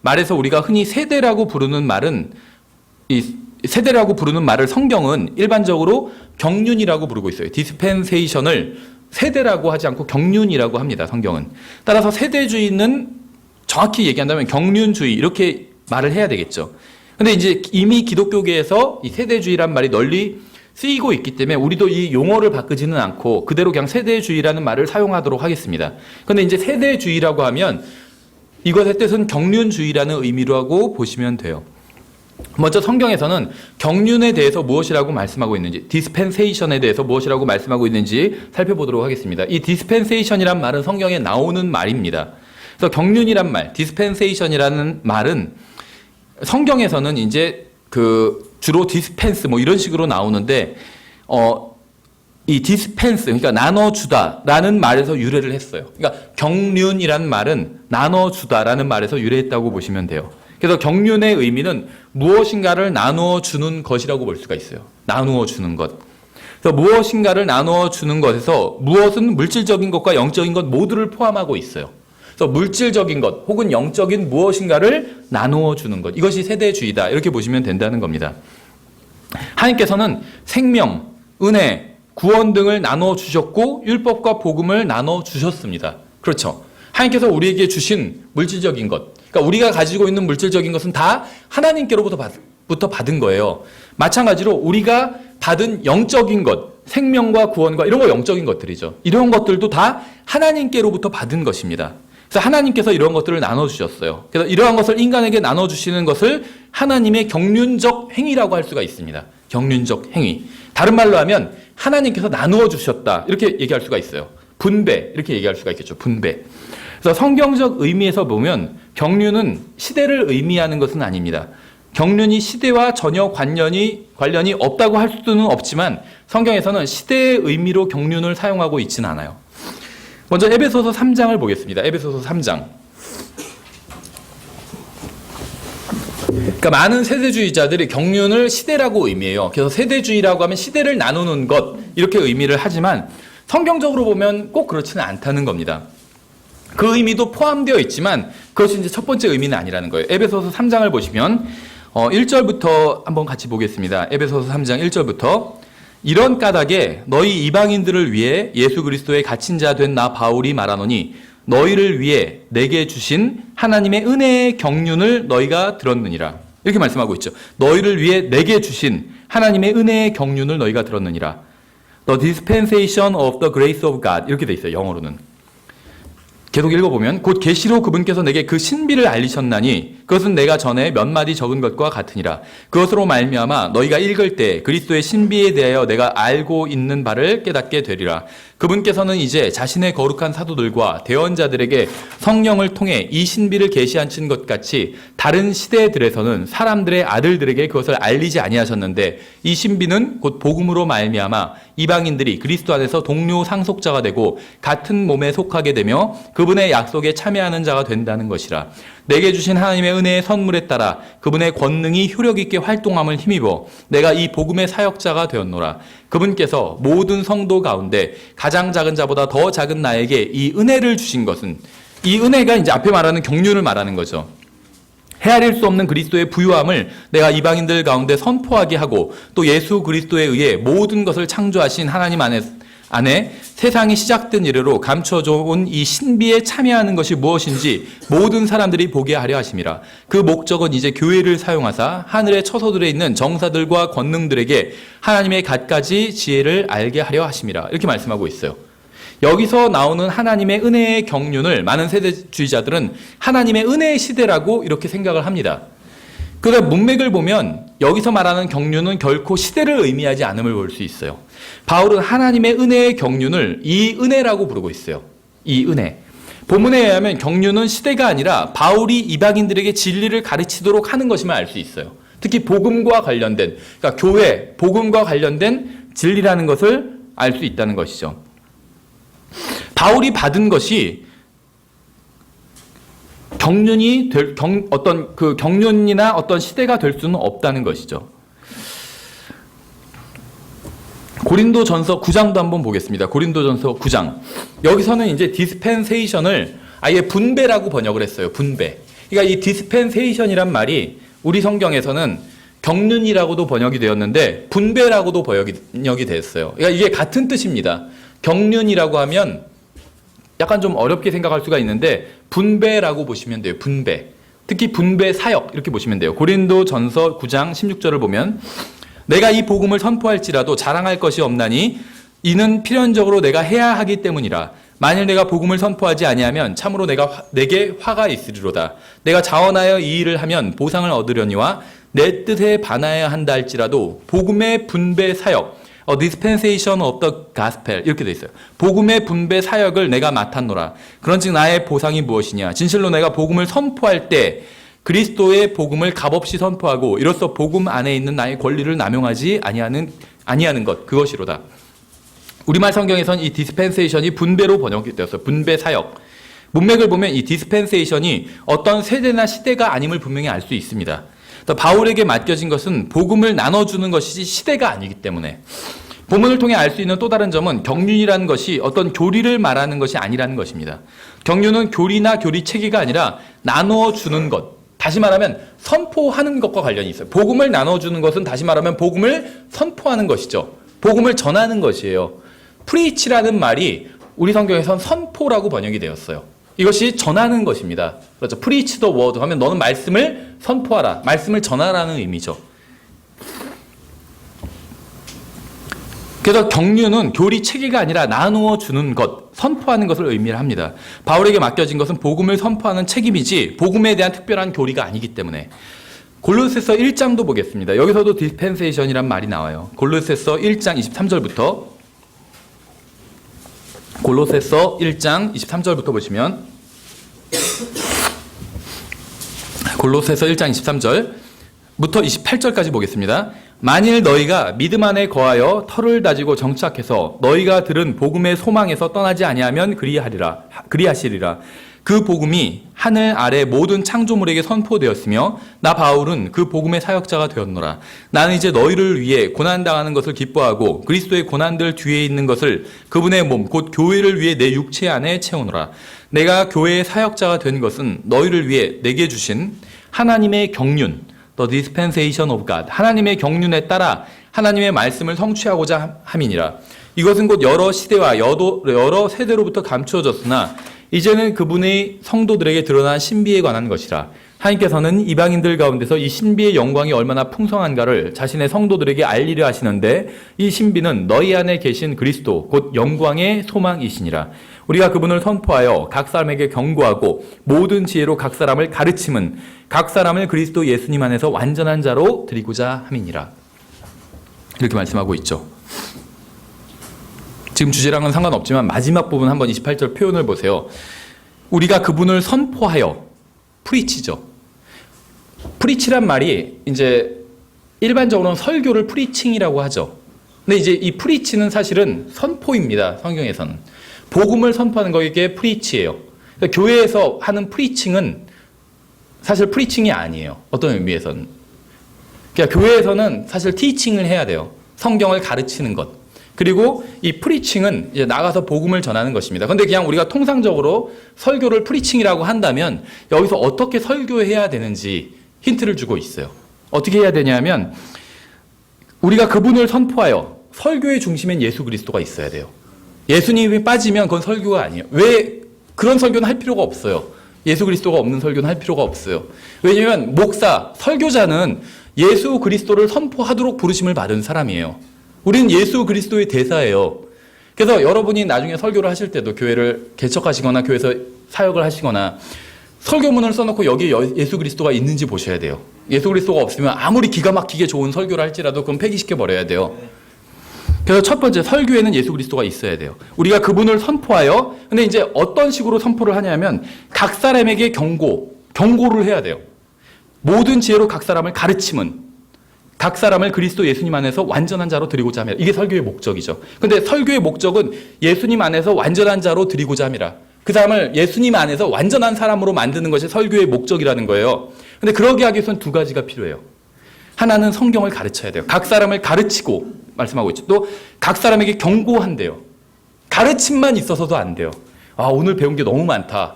말에서 우리가 흔히 세대라고 부르는 말은 이 세대라고 부르는 말을 성경은 일반적으로 경륜이라고 부르고 있어요. dispensation을 세대라고 하지 않고 경륜이라고 합니다. 성경은. 따라서 세대주의는 정확히 얘기한다면 경륜주의 이렇게 말을 해야 되겠죠. 근데 이제 이미 기독교계에서 이 세대주의란 말이 널리 쓰이고 있기 때문에 우리도 이 용어를 바꾸지는 않고 그대로 그냥 세대주의라는 말을 사용하도록 하겠습니다. 근데 이제 세대주의라고 하면 이것의 뜻은 경륜주의라는 의미라고 보시면 돼요. 먼저 성경에서는 경륜에 대해서 무엇이라고 말씀하고 있는지, dispensation에 대해서 무엇이라고 말씀하고 있는지 살펴보도록 하겠습니다. 이 dispensation이란 말은 성경에 나오는 말입니다. 그래서 경륜이란 말, dispensation이라는 말은 성경에서는 이제 주로 dispense 뭐 이런 식으로 나오는데 이 dispense 그러니까 나눠주다라는 말에서 유래를 했어요. 그러니까 경륜이란 말은 나눠주다라는 말에서 유래했다고 보시면 돼요. 그래서 경륜의 의미는 무엇인가를 나누어 주는 것이라고 볼 수가 있어요. 나누어 주는 것. 그래서 무엇인가를 나누어 주는 것에서 무엇은 물질적인 것과 영적인 것 모두를 포함하고 있어요. 그래서 물질적인 것 혹은 영적인 무엇인가를 나누어 주는 것. 이것이 세대주의다. 이렇게 보시면 된다는 겁니다. 하나님께서는 생명, 은혜, 구원 등을 나눠 주셨고 율법과 복음을 나눠 주셨습니다. 그렇죠. 하나님께서 우리에게 주신 물질적인 것, 그러니까 우리가 가지고 있는 물질적인 것은 다 하나님께로부터 받은 거예요. 마찬가지로 우리가 받은 영적인 것, 생명과 구원과 이런 거 영적인 것들이죠. 이런 것들도 다 하나님께로부터 받은 것입니다. 그래서 하나님께서 이런 것들을 나눠주셨어요. 그래서 이러한 것을 인간에게 나눠주시는 것을 하나님의 경륜적 행위라고 할 수가 있습니다. 경륜적 행위. 다른 말로 하면 하나님께서 나누어 주셨다. 이렇게 얘기할 수가 있어요. 분배. 이렇게 얘기할 수가 있겠죠. 분배. 그래서 성경적 의미에서 보면 경륜은 시대를 의미하는 것은 아닙니다. 경륜이 시대와 전혀 관련이 없다고 할 수는 없지만 성경에서는 시대의 의미로 경륜을 사용하고 있지는 않아요. 먼저 에베소서 3장을 보겠습니다. 에베소서 3장. 그러니까 많은 세대주의자들이 경륜을 시대라고 의미해요. 그래서 세대주의라고 하면 시대를 나누는 것 이렇게 의미를 하지만 성경적으로 보면 꼭 그렇지는 않다는 겁니다. 그 의미도 포함되어 있지만 그것이 이제 첫 번째 의미는 아니라는 거예요. 에베소서 3장을 보시면 1절부터 한번 같이 보겠습니다. 에베소서 3장 1절부터 이런 까닭에 너희 이방인들을 위해 예수 그리스도의 갇힌 자 된 나 바울이 말하노니 너희를 위해 내게 주신 하나님의 은혜의 경륜을 너희가 들었느니라. 이렇게 말씀하고 있죠. 너희를 위해 내게 주신 하나님의 은혜의 경륜을 너희가 들었느니라. The dispensation of the grace of God 이렇게 돼 있어요. 영어로는. 계속 읽어보면 곧 계시로 그분께서 내게 그 신비를 알리셨나니 그것은 내가 전에 몇 마디 적은 것과 같으니라. 그것으로 말미암아 너희가 읽을 때 그리스도의 신비에 대하여 내가 알고 있는 바를 깨닫게 되리라. 그분께서는 이제 자신의 거룩한 사도들과 대언자들에게 성령을 통해 이 신비를 계시하신 것 같이 다른 시대들에서는 사람들의 아들들에게 그것을 알리지 아니하셨는데 이 신비는 곧 복음으로 말미암아 이방인들이 그리스도 안에서 동료 상속자가 되고 같은 몸에 속하게 되며 그분의 약속에 참여하는 자가 된다는 것이라. 내게 주신 하나님의 은혜의 선물에 따라 그분의 권능이 효력 있게 활동함을 힘입어 내가 이 복음의 사역자가 되었노라. 그분께서 모든 성도 가운데 가장 작은 자보다 더 작은 나에게 이 은혜를 주신 것은, 이 은혜가 이제 앞에 말하는 경륜을 말하는 거죠. 헤아릴 수 없는 그리스도의 부유함을 내가 이방인들 가운데 선포하게 하고 또 예수 그리스도에 의해 모든 것을 창조하신 하나님 안에 세상이 시작된 이래로 감춰져 온 이 신비에 참여하는 것이 무엇인지 모든 사람들이 보게 하려 하심이라. 그 목적은 이제 교회를 사용하사 하늘의 처소들에 있는 정사들과 권능들에게 하나님의 갖가지 지혜를 알게 하려 하심이라. 이렇게 말씀하고 있어요. 여기서 나오는 하나님의 은혜의 경륜을 많은 세대주의자들은 하나님의 은혜의 시대라고 이렇게 생각을 합니다. 그러니까 문맥을 보면 여기서 말하는 경륜은 결코 시대를 의미하지 않음을 볼 수 있어요. 바울은 하나님의 은혜의 경륜을 이 은혜라고 부르고 있어요. 이 은혜. 본문에 의하면 경륜은 시대가 아니라 바울이 이방인들에게 진리를 가르치도록 하는 것임을 알 수 있어요. 특히 복음과 관련된, 그러니까 교회, 복음과 관련된 진리라는 것을 알 수 있다는 것이죠. 바울이 받은 것이 경륜이나 어떤 시대가 될 수는 없다는 것이죠. 고린도전서 9장도 한번 보겠습니다. 고린도전서 9장. 여기서는 이제 디스펜세이션을 아예 분배라고 번역을 했어요. 분배. 그러니까 이 디스펜세이션이란 말이 우리 성경에서는 경륜이라고도 번역이 되었는데 분배라고도 번역이 됐어요. 그러니까 이게 같은 뜻입니다. 경륜이라고 하면 약간 좀 어렵게 생각할 수가 있는데 분배라고 보시면 돼요. 분배. 특히 분배 사역 이렇게 보시면 돼요. 고린도전서 9장 16절을 보면 내가 이 복음을 선포할지라도 자랑할 것이 없나니 이는 필연적으로 내가 해야 하기 때문이라. 만일 내가 복음을 선포하지 아니하면 참으로 내게 화가 있으리로다. 내가 자원하여 이 일을 하면 보상을 얻으려니와 내 뜻에 반하여야 한다 할지라도 복음의 분배 사역, dispensation of the gospel 이렇게 돼 있어요. 복음의 분배 사역을 내가 맡았노라. 그런즉 나의 보상이 무엇이냐? 진실로 내가 복음을 선포할 때 그리스도의 복음을 값없이 선포하고 이로써 복음 안에 있는 나의 권리를 남용하지 아니하는 것, 그것이로다. 우리말 성경에선 이 dispensation이 분배로 번역이 되었어요. 분배 사역. 문맥을 보면 이 dispensation이 어떤 세대나 시대가 아님을 분명히 알 수 있습니다. 바울에게 맡겨진 것은 복음을 나눠주는 것이지 시대가 아니기 때문에. 본문을 통해 알 수 있는 또 다른 점은 경륜이라는 것이 어떤 교리를 말하는 것이 아니라는 것입니다. 경륜은 교리나 교리 체계가 아니라 나누어 주는 것. 다시 말하면 선포하는 것과 관련이 있어요. 복음을 나눠주는 것은 다시 말하면 복음을 선포하는 것이죠. 복음을 전하는 것이에요. 프리치라는 말이 우리 성경에선 선포라고 번역이 되었어요. 이것이 전하는 것입니다. 그렇죠. preach the word 하면 너는 말씀을 선포하라. 말씀을 전하라는 의미죠. 그래서 경륜은 교리 체계가 아니라 나누어 주는 것, 선포하는 것을 의미를 합니다. 바울에게 맡겨진 것은 복음을 선포하는 책임이지 복음에 대한 특별한 교리가 아니기 때문에. 골로새서 1장도 보겠습니다. 여기서도 dispensation이란 말이 나와요. 골로새서 1장 23절부터 골로새서 1장 23절부터 보시면 골로새서 1장 23절부터 28절까지 보겠습니다. 만일 너희가 믿음 안에 거하여 터를 다지고 정착해서 너희가 들은 복음의 소망에서 떠나지 아니하면 그리하시리라. 그 복음이 하늘 아래 모든 창조물에게 선포되었으며 나 바울은 그 복음의 사역자가 되었노라. 나는 이제 너희를 위해 고난당하는 것을 기뻐하고 그리스도의 고난들 뒤에 있는 것을 그분의 몸 곧 교회를 위해 내 육체 안에 채우노라. 내가 교회의 사역자가 된 것은 너희를 위해 내게 주신 하나님의 경륜, the dispensation of God, 하나님의 경륜에 따라 하나님의 말씀을 성취하고자 함이니라. 이것은 곧 여러 시대와 여러 세대로부터 감추어졌으나 이제는 그분의 성도들에게 드러난 신비에 관한 것이라. 하나님께서는 이방인들 가운데서 이 신비의 영광이 얼마나 풍성한가를 자신의 성도들에게 알리려 하시는데 이 신비는 너희 안에 계신 그리스도 곧 영광의 소망이시니라. 우리가 그분을 선포하여 각 사람에게 경고하고 모든 지혜로 각 사람을 가르침은 각 사람을 그리스도 예수님 안에서 완전한 자로 드리고자 함이니라. 이렇게 말씀하고 있죠. 지금 주제랑은 상관없지만 마지막 부분 한번 28절 표현을 보세요. 우리가 그분을 선포하여 프리치죠. 프리치란 말이 이제 일반적으로는 설교를 프리칭이라고 하죠. 근데 이제 이 프리치는 사실은 선포입니다. 성경에서는. 복음을 선포하는 거기에 프리치예요. 그러니까 교회에서 하는 프리칭은 사실 프리칭이 아니에요. 어떤 의미에서는. 그러니까 교회에서는 사실 티칭을 해야 돼요. 성경을 가르치는 것. 그리고 이 프리칭은 이제 나가서 복음을 전하는 것입니다. 근데 그냥 우리가 통상적으로 설교를 프리칭이라고 한다면 여기서 어떻게 설교해야 되는지 힌트를 주고 있어요. 어떻게 해야 되냐면 우리가 그분을 선포하여 설교의 중심엔 예수 그리스도가 있어야 돼요. 예수님이 빠지면 그건 설교가 아니에요. 왜 그런 설교는 할 필요가 없어요. 예수 그리스도가 없는 설교는 할 필요가 없어요. 왜냐하면 목사, 설교자는 예수 그리스도를 선포하도록 부르심을 받은 사람이에요. 우리는 예수 그리스도의 대사예요. 그래서 여러분이 나중에 설교를 하실 때도 교회를 개척하시거나 교회에서 사역을 하시거나 설교문을 써놓고 여기에 예수 그리스도가 있는지 보셔야 돼요. 예수 그리스도가 없으면 아무리 기가 막히게 좋은 설교를 할지라도 그건 폐기시켜버려야 돼요. 그래서 첫 번째, 설교에는 예수 그리스도가 있어야 돼요. 우리가 그분을 선포하여, 근데 이제 어떤 식으로 선포를 하냐면 각 사람에게 경고를 해야 돼요. 모든 지혜로 각 사람을 가르침은 각 사람을 그리스도 예수님 안에서 완전한 자로 드리고자 함이라. 이게 설교의 목적이죠. 근데 설교의 목적은 예수님 안에서 완전한 자로 드리고자 함이라. 그 사람을 예수님 안에서 완전한 사람으로 만드는 것이 설교의 목적이라는 거예요. 근데 그러기 하기 위해서는 두 가지가 필요해요. 하나는 성경을 가르쳐야 돼요. 각 사람을 가르치고 말씀하고 있죠. 또 각 사람에게 경고한대요. 가르침만 있어서도 안 돼요. 아, 오늘 배운 게 너무 많다.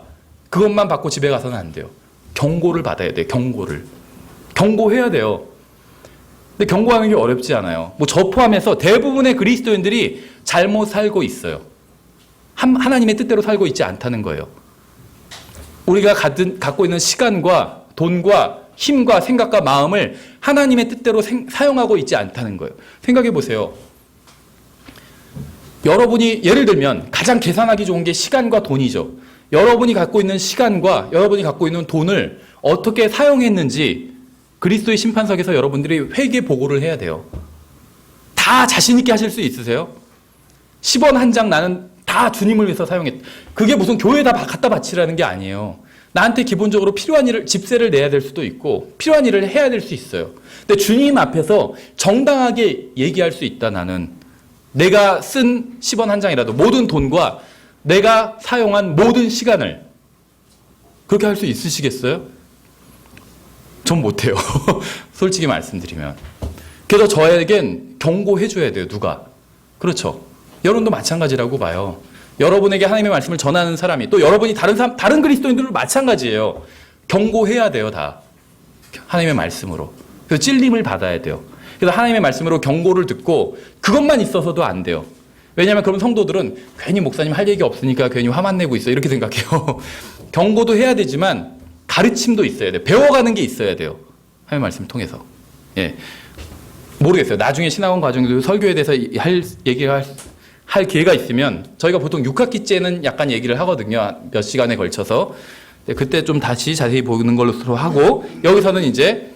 그것만 받고 집에 가서는 안 돼요. 경고를 받아야 돼요. 경고해야 돼요. 근데 경고하는 게 어렵지 않아요. 뭐 저 포함해서 대부분의 그리스도인들이 잘못 살고 있어요. 하나님의 뜻대로 살고 있지 않다는 거예요. 우리가 갖고 있는 시간과 돈과 힘과 생각과 마음을 하나님의 뜻대로 사용하고 있지 않다는 거예요. 생각해 보세요. 여러분이 예를 들면 가장 계산하기 좋은 게 시간과 돈이죠. 여러분이 갖고 있는 시간과 여러분이 갖고 있는 돈을 어떻게 사용했는지 그리스도의 심판석에서 여러분들이 회개 보고를 해야 돼요. 다 자신 있게 하실 수 있으세요? 10원 한 장 나는 다 주님을 위해서 사용했. 그게 무슨 교회에다 갖다 바치라는 게 아니에요. 나한테 기본적으로 필요한 일을, 집세를 내야 될 수도 있고 필요한 일을 해야 될 수 있어요. 근데 주님 앞에서 정당하게 얘기할 수 있다. 나는 내가 쓴 10원 한 장이라도 모든 돈과 내가 사용한 모든 시간을 그렇게 할 수 있으시겠어요? 전 못해요. 솔직히 말씀드리면. 그래서 저에겐 경고해줘야 돼요. 누가. 그렇죠. 여러분도 마찬가지라고 봐요. 여러분에게 하나님의 말씀을 전하는 사람이 또 여러분이 다른 그리스도인들도 마찬가지예요. 경고해야 돼요. 다. 하나님의 말씀으로. 그래서 찔림을 받아야 돼요. 그래서 하나님의 말씀으로 경고를 듣고 그것만 있어서도 안 돼요. 왜냐하면 그럼 성도들은 괜히 목사님 할 얘기 없으니까 괜히 화만 내고 있어 이렇게 생각해요. 경고도 해야 되지만 가르침도 있어야 돼요. 배워가는 게 있어야 돼요. 하나님의 말씀을 통해서. 예. 모르겠어요. 나중에 신학원 과정에서 설교에 대해서 할 기회가 있으면 저희가 보통 6학기째는 약간 얘기를 하거든요. 몇 시간에 걸쳐서. 그때 좀 다시 자세히 보는 걸로 하고 여기서는 이제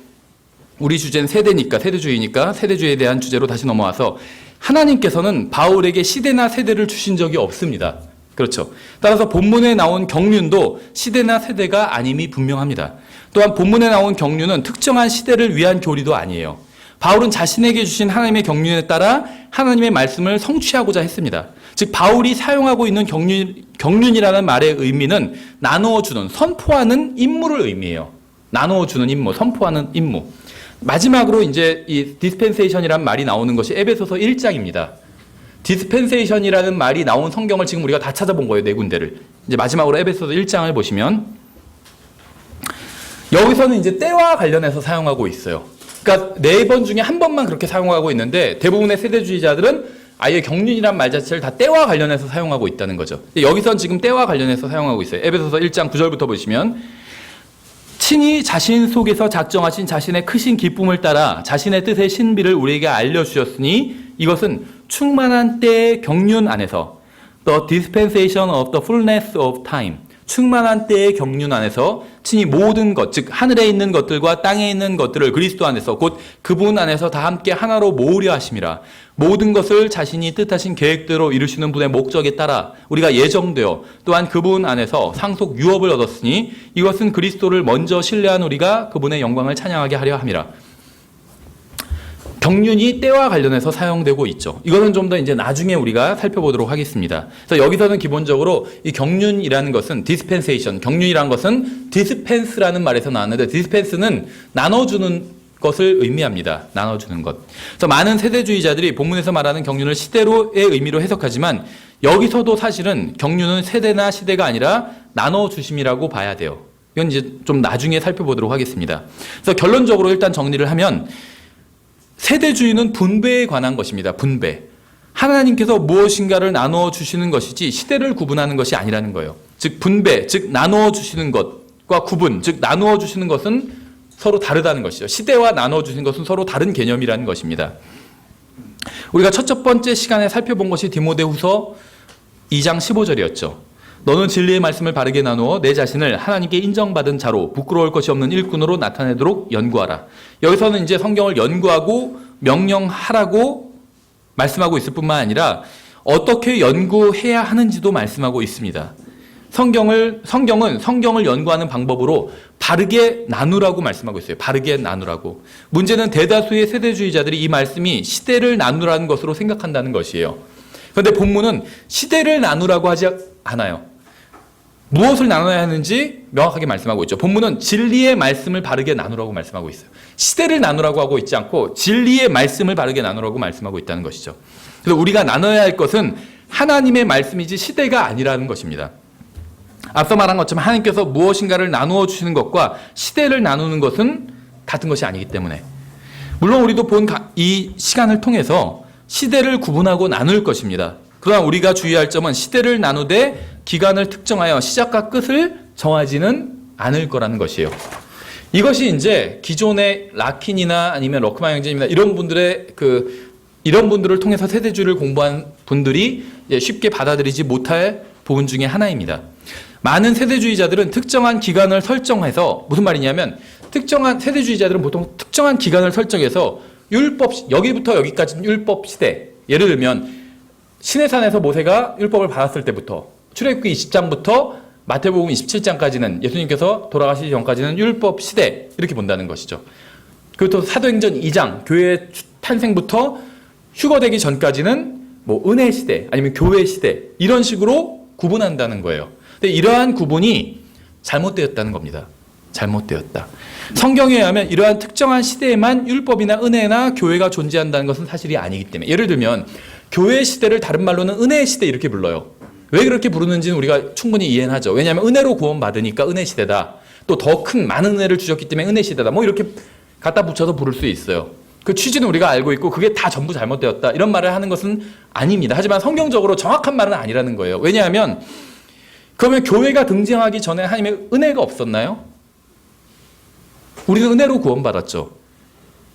우리 주제는 세대주의니까 세대주의에 대한 주제로 다시 넘어와서 하나님께서는 바울에게 시대나 세대를 주신 적이 없습니다. 그렇죠. 따라서 본문에 나온 경륜도 시대나 세대가 아님이 분명합니다. 또한 본문에 나온 경륜은 특정한 시대를 위한 교리도 아니에요. 바울은 자신에게 주신 하나님의 경륜에 따라 하나님의 말씀을 성취하고자 했습니다. 즉 바울이 사용하고 있는 경륜이라는 말의 의미는 나누어주는, 선포하는 임무를 의미해요. 나누어주는 임무, 선포하는 임무. 마지막으로 이제 이 디스펜세이션이라는 말이 나오는 것이 에베소서 1장입니다. 디스펜세이션이라는 말이 나온 성경을 지금 우리가 다 찾아본 거예요. 네 군데를. 이제 마지막으로 에베소서 1장을 보시면 여기서는 이제 때와 관련해서 사용하고 있어요. 그러니까 4번 중에 한 번만 그렇게 사용하고 있는데 대부분의 세대주의자들은 아예 경륜이란 말 자체를 다 때와 관련해서 사용하고 있다는 거죠. 여기서는 지금 때와 관련해서 사용하고 있어요. 에베소서 1장 9절부터 보시면 신이 자신 속에서 작정하신 자신의 크신 기쁨을 따라 자신의 뜻의 신비를 우리에게 알려주셨으니 이것은 충만한 때의 경륜 안에서 The dispensation of the fullness of time 충만한 때의 경륜 안에서 친히 모든 것, 즉 하늘에 있는 것들과 땅에 있는 것들을 그리스도 안에서 곧 그분 안에서 다 함께 하나로 모으려 하심이라. 모든 것을 자신이 뜻하신 계획대로 이루시는 분의 목적에 따라 우리가 예정되어 또한 그분 안에서 상속 유업을 얻었으니 이것은 그리스도를 먼저 신뢰한 우리가 그분의 영광을 찬양하게 하려 함이라. 경륜이 때와 관련해서 사용되고 있죠. 이거는 좀 더 이제 나중에 우리가 살펴보도록 하겠습니다. 그래서 여기서는 기본적으로 이 경륜이라는 것은 dispensation, 경륜이라는 것은 dispense라는 말에서 나왔는데 dispense는 나눠주는 것을 의미합니다. 나눠주는 것. 그래서 많은 세대주의자들이 본문에서 말하는 경륜을 시대로의 의미로 해석하지만 여기서도 사실은 경륜은 세대나 시대가 아니라 나눠주심이라고 봐야 돼요. 이건 이제 좀 나중에 살펴보도록 하겠습니다. 그래서 결론적으로 일단 정리를 하면 세대주의는 분배에 관한 것입니다. 분배. 하나님께서 무엇인가를 나누어 주시는 것이지 시대를 구분하는 것이 아니라는 거예요. 즉 분배, 즉 나누어 주시는 것과 구분, 즉 나누어 주시는 것은 서로 다르다는 것이죠. 시대와 나누어 주시는 것은 서로 다른 개념이라는 것입니다. 우리가 첫 번째 시간에 살펴본 것이 디모데후서 2장 15절이었죠. 너는 진리의 말씀을 바르게 나누어 내 자신을 하나님께 인정받은 자로 부끄러울 것이 없는 일꾼으로 나타내도록 연구하라. 여기서는 이제 성경을 연구하고 명령하라고 말씀하고 있을 뿐만 아니라 어떻게 연구해야 하는지도 말씀하고 있습니다. 성경은 성경을 연구하는 방법으로 바르게 나누라고 말씀하고 있어요. 바르게 나누라고. 문제는 대다수의 세대주의자들이 이 말씀이 시대를 나누라는 것으로 생각한다는 것이에요. 그런데 본문은 시대를 나누라고 하지 않아요. 무엇을 나눠야 하는지 명확하게 말씀하고 있죠. 본문은 진리의 말씀을 바르게 나누라고 말씀하고 있어요. 시대를 나누라고 하고 있지 않고 진리의 말씀을 바르게 나누라고 말씀하고 있다는 것이죠. 그래서 우리가 나눠야 할 것은 하나님의 말씀이지 시대가 아니라는 것입니다. 앞서 말한 것처럼 하나님께서 무엇인가를 나누어 주시는 것과 시대를 나누는 것은 같은 것이 아니기 때문에 물론 우리도 본 이 시간을 통해서 시대를 구분하고 나눌 것입니다. 그러나 우리가 주의할 점은 시대를 나누되 기간을 특정하여 시작과 끝을 정하지는 않을 거라는 것이에요. 이것이 이제 기존의 라킨이나 아니면 러크만 형제님이나 이런 분들을 통해서 세대주의를 공부한 분들이 쉽게 받아들이지 못할 부분 중에 하나입니다. 많은 세대주의자들은 특정한 기간을 설정해서 무슨 말이냐면 세대주의자들은 보통 특정한 기간을 설정해서 율법 여기부터 여기까지는 율법 시대. 예를 들면 시내산에서 모세가 율법을 받았을 때부터 출애굽기 20장부터 마태복음 27장까지는 예수님께서 돌아가시기 전까지는 율법 시대 이렇게 본다는 것이죠. 그리고 또 사도행전 2장 교회 탄생부터 휴거되기 전까지는 뭐 은혜 시대 아니면 교회 시대 이런 식으로 구분한다는 거예요. 근데 이러한 구분이 잘못되었다는 겁니다. 잘못되었다. 성경에 의하면 이러한 특정한 시대에만 율법이나 은혜나 교회가 존재한다는 것은 사실이 아니기 때문에 예를 들면 교회 시대를 다른 말로는 은혜 시대 이렇게 불러요. 왜 그렇게 부르는지는 우리가 충분히 이해는 하죠. 왜냐하면 은혜로 구원받으니까 은혜 시대다. 또 더 큰 많은 은혜를 주셨기 때문에 은혜 시대다. 뭐 이렇게 갖다 붙여서 부를 수 있어요. 그 취지는 우리가 알고 있고 그게 다 전부 잘못되었다. 이런 말을 하는 것은 아닙니다. 하지만 성경적으로 정확한 말은 아니라는 거예요. 왜냐하면 그러면 교회가 등장하기 전에 하나님의 은혜가 없었나요? 우리는 은혜로 구원받았죠.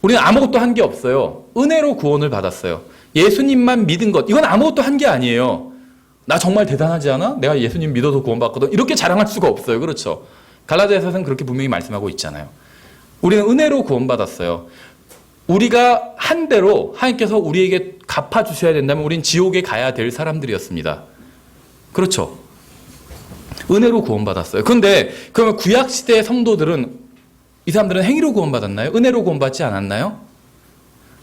우리는 아무것도 한 게 없어요. 은혜로 구원을 받았어요. 예수님만 믿은 것, 이건 아무것도 한 게 아니에요. 나 정말 대단하지 않아? 내가 예수님 믿어서 구원받거든. 이렇게 자랑할 수가 없어요. 그렇죠? 갈라디아서는 그렇게 분명히 말씀하고 있잖아요. 우리는 은혜로 구원받았어요. 우리가 한 대로 하나님께서 우리에게 갚아주셔야 된다면 우린 지옥에 가야 될 사람들이었습니다. 그렇죠? 은혜로 구원받았어요. 그런데 그러면 구약시대의 성도들은 이 사람들은 행위로 구원받았나요? 은혜로 구원받지 않았나요?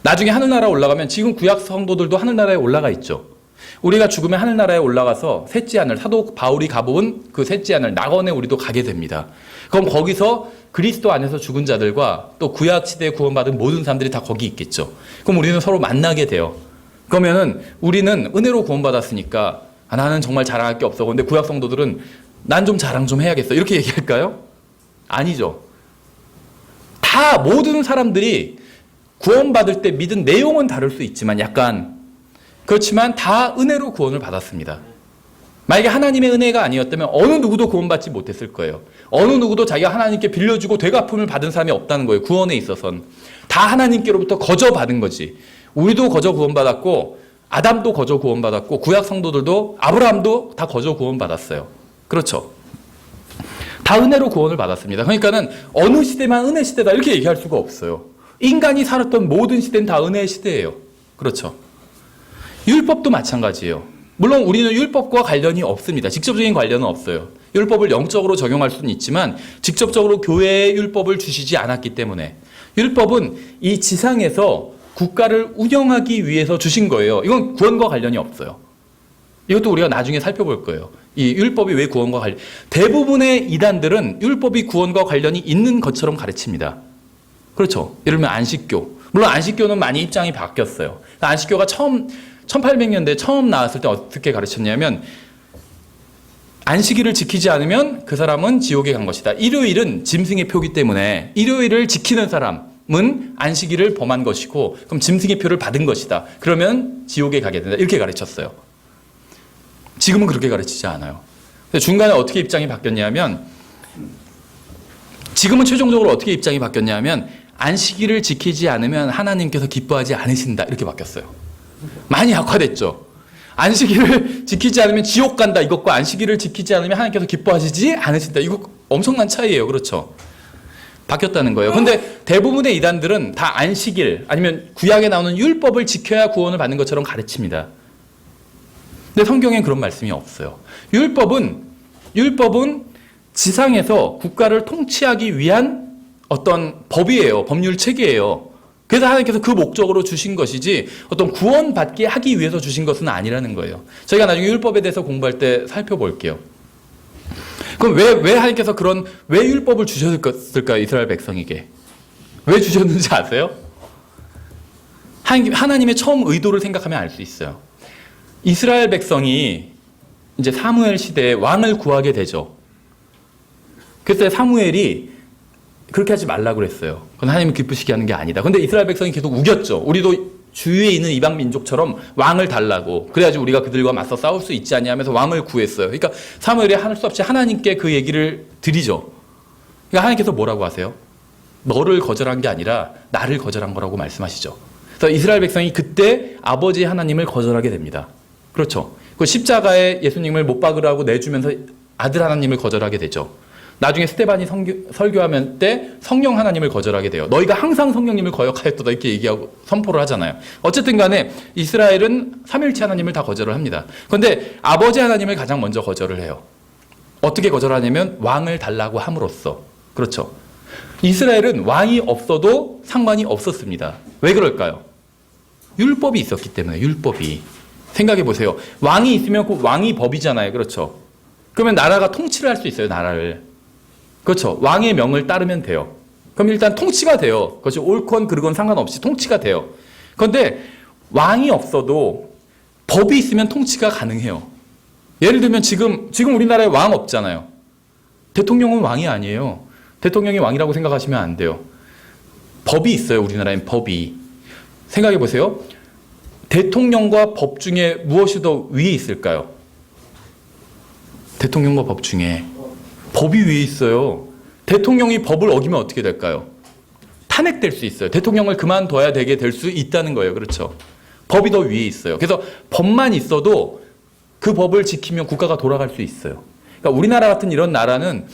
나중에 하늘나라 올라가면 지금 구약 성도들도 하늘나라에 올라가 있죠. 우리가 죽으면 하늘나라에 올라가서 셋째 하늘, 사도 바울이 가본 그 셋째 하늘, 낙원에 우리도 가게 됩니다. 그럼 거기서 그리스도 안에서 죽은 자들과 또 구약시대에 구원받은 모든 사람들이 다 거기 있겠죠. 그럼 우리는 서로 만나게 돼요. 그러면은 우리는 은혜로 구원받았으니까 나는 정말 자랑할 게 없어. 근데 구약 성도들은 난 좀 자랑 좀 해야겠어. 이렇게 얘기할까요? 아니죠. 다 모든 사람들이 구원받을 때 믿은 내용은 다를 수 있지만 약간 그렇지만 다 은혜로 구원을 받았습니다. 만약에 하나님의 은혜가 아니었다면 어느 누구도 구원받지 못했을 거예요. 어느 누구도 자기가 하나님께 빌려주고 되갚음을 받은 사람이 없다는 거예요. 구원에 있어서는. 다 하나님께로부터 거저 받은 거지. 우리도 거저 구원받았고 아담도 거저 구원받았고 구약 성도들도 아브라함도 다 거저 구원받았어요. 그렇죠. 다 은혜로 구원을 받았습니다. 그러니까는 어느 시대만 은혜 시대다 이렇게 얘기할 수가 없어요. 인간이 살았던 모든 시대는 다 은혜의 시대예요. 그렇죠. 율법도 마찬가지예요. 물론 우리는 율법과 관련이 없습니다. 직접적인 관련은 없어요. 율법을 영적으로 적용할 수는 있지만 직접적으로 교회에 율법을 주시지 않았기 때문에 율법은 이 지상에서 국가를 운영하기 위해서 주신 거예요. 이건 구원과 관련이 없어요. 이것도 우리가 나중에 살펴볼 거예요. 이 율법이 왜 구원과 관련, 대부분의 이단들은 율법이 구원과 관련이 있는 것처럼 가르칩니다. 그렇죠. 예를 들면 안식교. 물론 안식교는 많이 입장이 바뀌었어요. 안식교가 1800년대에 처음 나왔을 때 어떻게 가르쳤냐면 안식일을 지키지 않으면 그 사람은 지옥에 간 것이다. 일요일은 짐승의 표기 때문에 일요일을 지키는 사람은 안식일을 범한 것이고 그럼 짐승의 표를 받은 것이다. 그러면 지옥에 가게 된다. 이렇게 가르쳤어요. 지금은 그렇게 가르치지 않아요. 근데 중간에 어떻게 입장이 바뀌었냐면 지금은 최종적으로 어떻게 입장이 바뀌었냐면 안식일을 지키지 않으면 하나님께서 기뻐하지 않으신다. 이렇게 바뀌었어요. 많이 악화됐죠. 안식일을 지키지 않으면 지옥 간다. 이것과 안식일을 지키지 않으면 하나님께서 기뻐하시지 않으신다. 이거 엄청난 차이예요. 그렇죠. 바뀌었다는 거예요. 근데 대부분의 이단들은 다 안식일 아니면 구약에 나오는 율법을 지켜야 구원을 받는 것처럼 가르칩니다. 근데 성경엔 그런 말씀이 없어요. 율법은 지상에서 국가를 통치하기 위한 어떤 법이에요. 법률 체계예요. 그래서 하나님께서 그 목적으로 주신 것이지 어떤 구원받게 하기 위해서 주신 것은 아니라는 거예요. 저희가 나중에 율법에 대해서 공부할 때 살펴볼게요. 그럼 왜 하나님께서 왜 율법을 주셨을까요? 이스라엘 백성에게. 왜 주셨는지 아세요? 하나님의 처음 의도를 생각하면 알 수 있어요. 이스라엘 백성이 이제 사무엘 시대에 왕을 구하게 되죠. 그때 사무엘이 그렇게 하지 말라고 그랬어요. 그건 하나님을 기쁘시게 하는 게 아니다. 근데 이스라엘 백성이 계속 우겼죠. 우리도 주위에 있는 이방 민족처럼 왕을 달라고. 그래야지 우리가 그들과 맞서 싸울 수 있지 않냐 하면서 왕을 구했어요. 그러니까 사무엘이 할 수 없이 하나님께 그 얘기를 드리죠. 그러니까 하나님께서 뭐라고 하세요? 너를 거절한 게 아니라 나를 거절한 거라고 말씀하시죠. 그래서 이스라엘 백성이 그때 아버지 하나님을 거절하게 됩니다. 그렇죠. 그 십자가에 예수님을 못 박으라고 내주면서 아들 하나님을 거절하게 되죠. 나중에 스데반이 설교하면 때 성령 하나님을 거절하게 돼요. 너희가 항상 성령님을 거역하였도다 이렇게 얘기하고 선포를 하잖아요. 어쨌든 간에 이스라엘은 삼일체 하나님을 다 거절을 합니다. 그런데 아버지 하나님을 가장 먼저 거절을 해요. 어떻게 거절하냐면 왕을 달라고 함으로써. 그렇죠. 이스라엘은 왕이 없어도 상관이 없었습니다. 왜 그럴까요? 율법이 있었기 때문에. 율법이. 생각해 보세요. 왕이 있으면 그 왕이 법이잖아요. 그렇죠. 그러면 나라가 통치를 할 수 있어요. 나라를. 그렇죠. 왕의 명을 따르면 돼요. 그럼 일단 통치가 돼요. 그것이 옳건 그르건 상관없이 통치가 돼요. 그런데 왕이 없어도 법이 있으면 통치가 가능해요. 예를 들면 지금 우리나라에 왕 없잖아요. 대통령은 왕이 아니에요. 대통령이 왕이라고 생각하시면 안 돼요. 법이 있어요. 우리나라엔 법이. 생각해 보세요. 대통령과 법 중에 무엇이 더 위에 있을까요? 대통령과 법 중에 법이 위에 있어요. 대통령이 법을 어기면 어떻게 될까요? 탄핵될 수 있어요. 대통령을 그만둬야 되게 될 수 있다는 거예요. 그렇죠. 법이 더 위에 있어요. 그래서 법만 있어도 그 법을 지키면 국가가 돌아갈 수 있어요. 그러니까 우리나라 같은 이런 나라는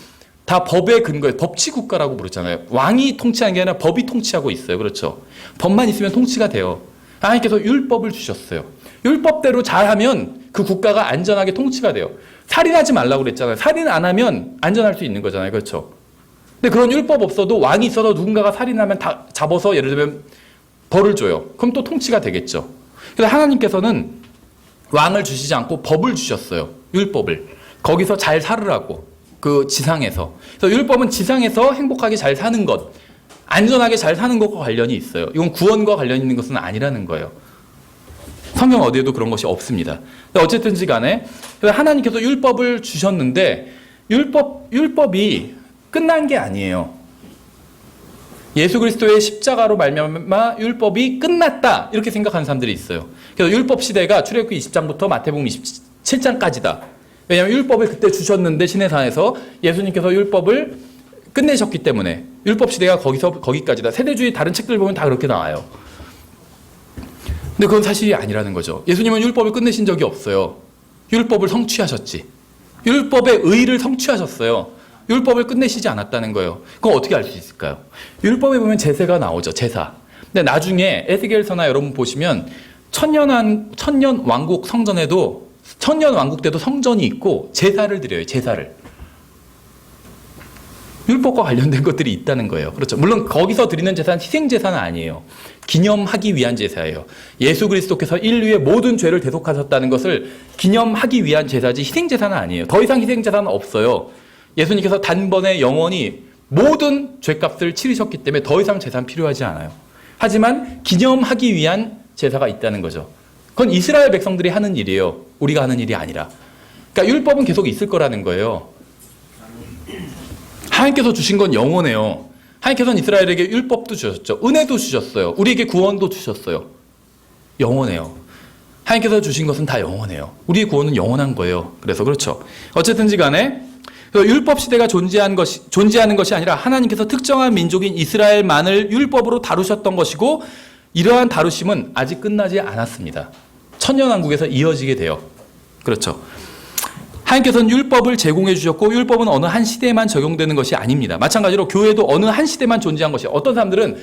다 법의 근거에 법치국가라고 부르잖아요. 왕이 통치하는 게 아니라 법이 통치하고 있어요. 그렇죠. 법만 있으면 통치가 돼요. 하나님께서 율법을 주셨어요. 율법대로 잘하면 그 국가가 안전하게 통치가 돼요. 살인하지 말라고 그랬잖아요. 살인 안 하면 안전할 수 있는 거잖아요. 그렇죠. 근데 그런 율법 없어도 왕이 있어도 누군가가 살인하면 다 잡아서 예를 들면 벌을 줘요. 그럼 또 통치가 되겠죠. 그래서 하나님께서는 왕을 주시지 않고 법을 주셨어요. 율법을. 거기서 잘 살으라고. 그 지상에서. 그래서 율법은 지상에서 행복하게 잘 사는 것, 안전하게 잘 사는 것과 관련이 있어요. 이건 구원과 관련 있는 것은 아니라는 거예요. 성경 어디에도 그런 것이 없습니다. 어쨌든지 간에 하나님께서 율법을 주셨는데 율법이 끝난 게 아니에요. 예수 그리스도의 십자가로 말미암아 율법이 끝났다 이렇게 생각하는 사람들이 있어요. 그래서 율법 시대가 출애굽기 20장부터 마태복음 27장까지다. 왜냐하면 율법을 그때 주셨는데 시내산에서 예수님께서 율법을 끝내셨기 때문에 율법 시대가 거기까지다. 세대주의 다른 책들 보면 다 그렇게 나와요. 근데 그건 사실이 아니라는 거죠. 예수님은 율법을 끝내신 적이 없어요. 율법을 성취하셨지. 율법의 의를 성취하셨어요. 율법을 끝내시지 않았다는 거예요. 그건 어떻게 알 수 있을까요? 율법에 보면 제사가 나오죠. 제사. 근데 나중에 에스겔서나 여러분 보시면 천년 왕국 성전에도 천년 왕국 때도 성전이 있고 제사를 드려요. 제사를. 율법과 관련된 것들이 있다는 거예요. 그렇죠. 물론 거기서 드리는 제사는 희생 제사는 아니에요. 기념하기 위한 제사예요. 예수 그리스도께서 인류의 모든 죄를 대속하셨다는 것을 기념하기 위한 제사지 희생 제사는 아니에요. 더 이상 희생 제사는 없어요. 예수님께서 단번에 영원히 모든 죄값을 치르셨기 때문에 더 이상 제사는 필요하지 않아요. 하지만 기념하기 위한 제사가 있다는 거죠. 그건 이스라엘 백성들이 하는 일이에요. 우리가 하는 일이 아니라. 그러니까 율법은 계속 있을 거라는 거예요. 하나님께서 주신 건 영원해요. 하나님께서는 이스라엘에게 율법도 주셨죠. 은혜도 주셨어요. 우리에게 구원도 주셨어요. 영원해요. 하나님께서 주신 것은 다 영원해요. 우리의 구원은 영원한 거예요. 그래서 그렇죠. 어쨌든지 간에 율법 시대가 존재하는 것이 아니라 하나님께서 특정한 민족인 이스라엘만을 율법으로 다루셨던 것이고 이러한 다루심은 아직 끝나지 않았습니다. 천년왕국에서 이어지게 돼요. 그렇죠. 하나님께서는 율법을 제공해 주셨고 율법은 어느 한 시대에만 적용되는 것이 아닙니다. 마찬가지로 교회도 어느 한 시대만 존재한 것이 어떤 사람들은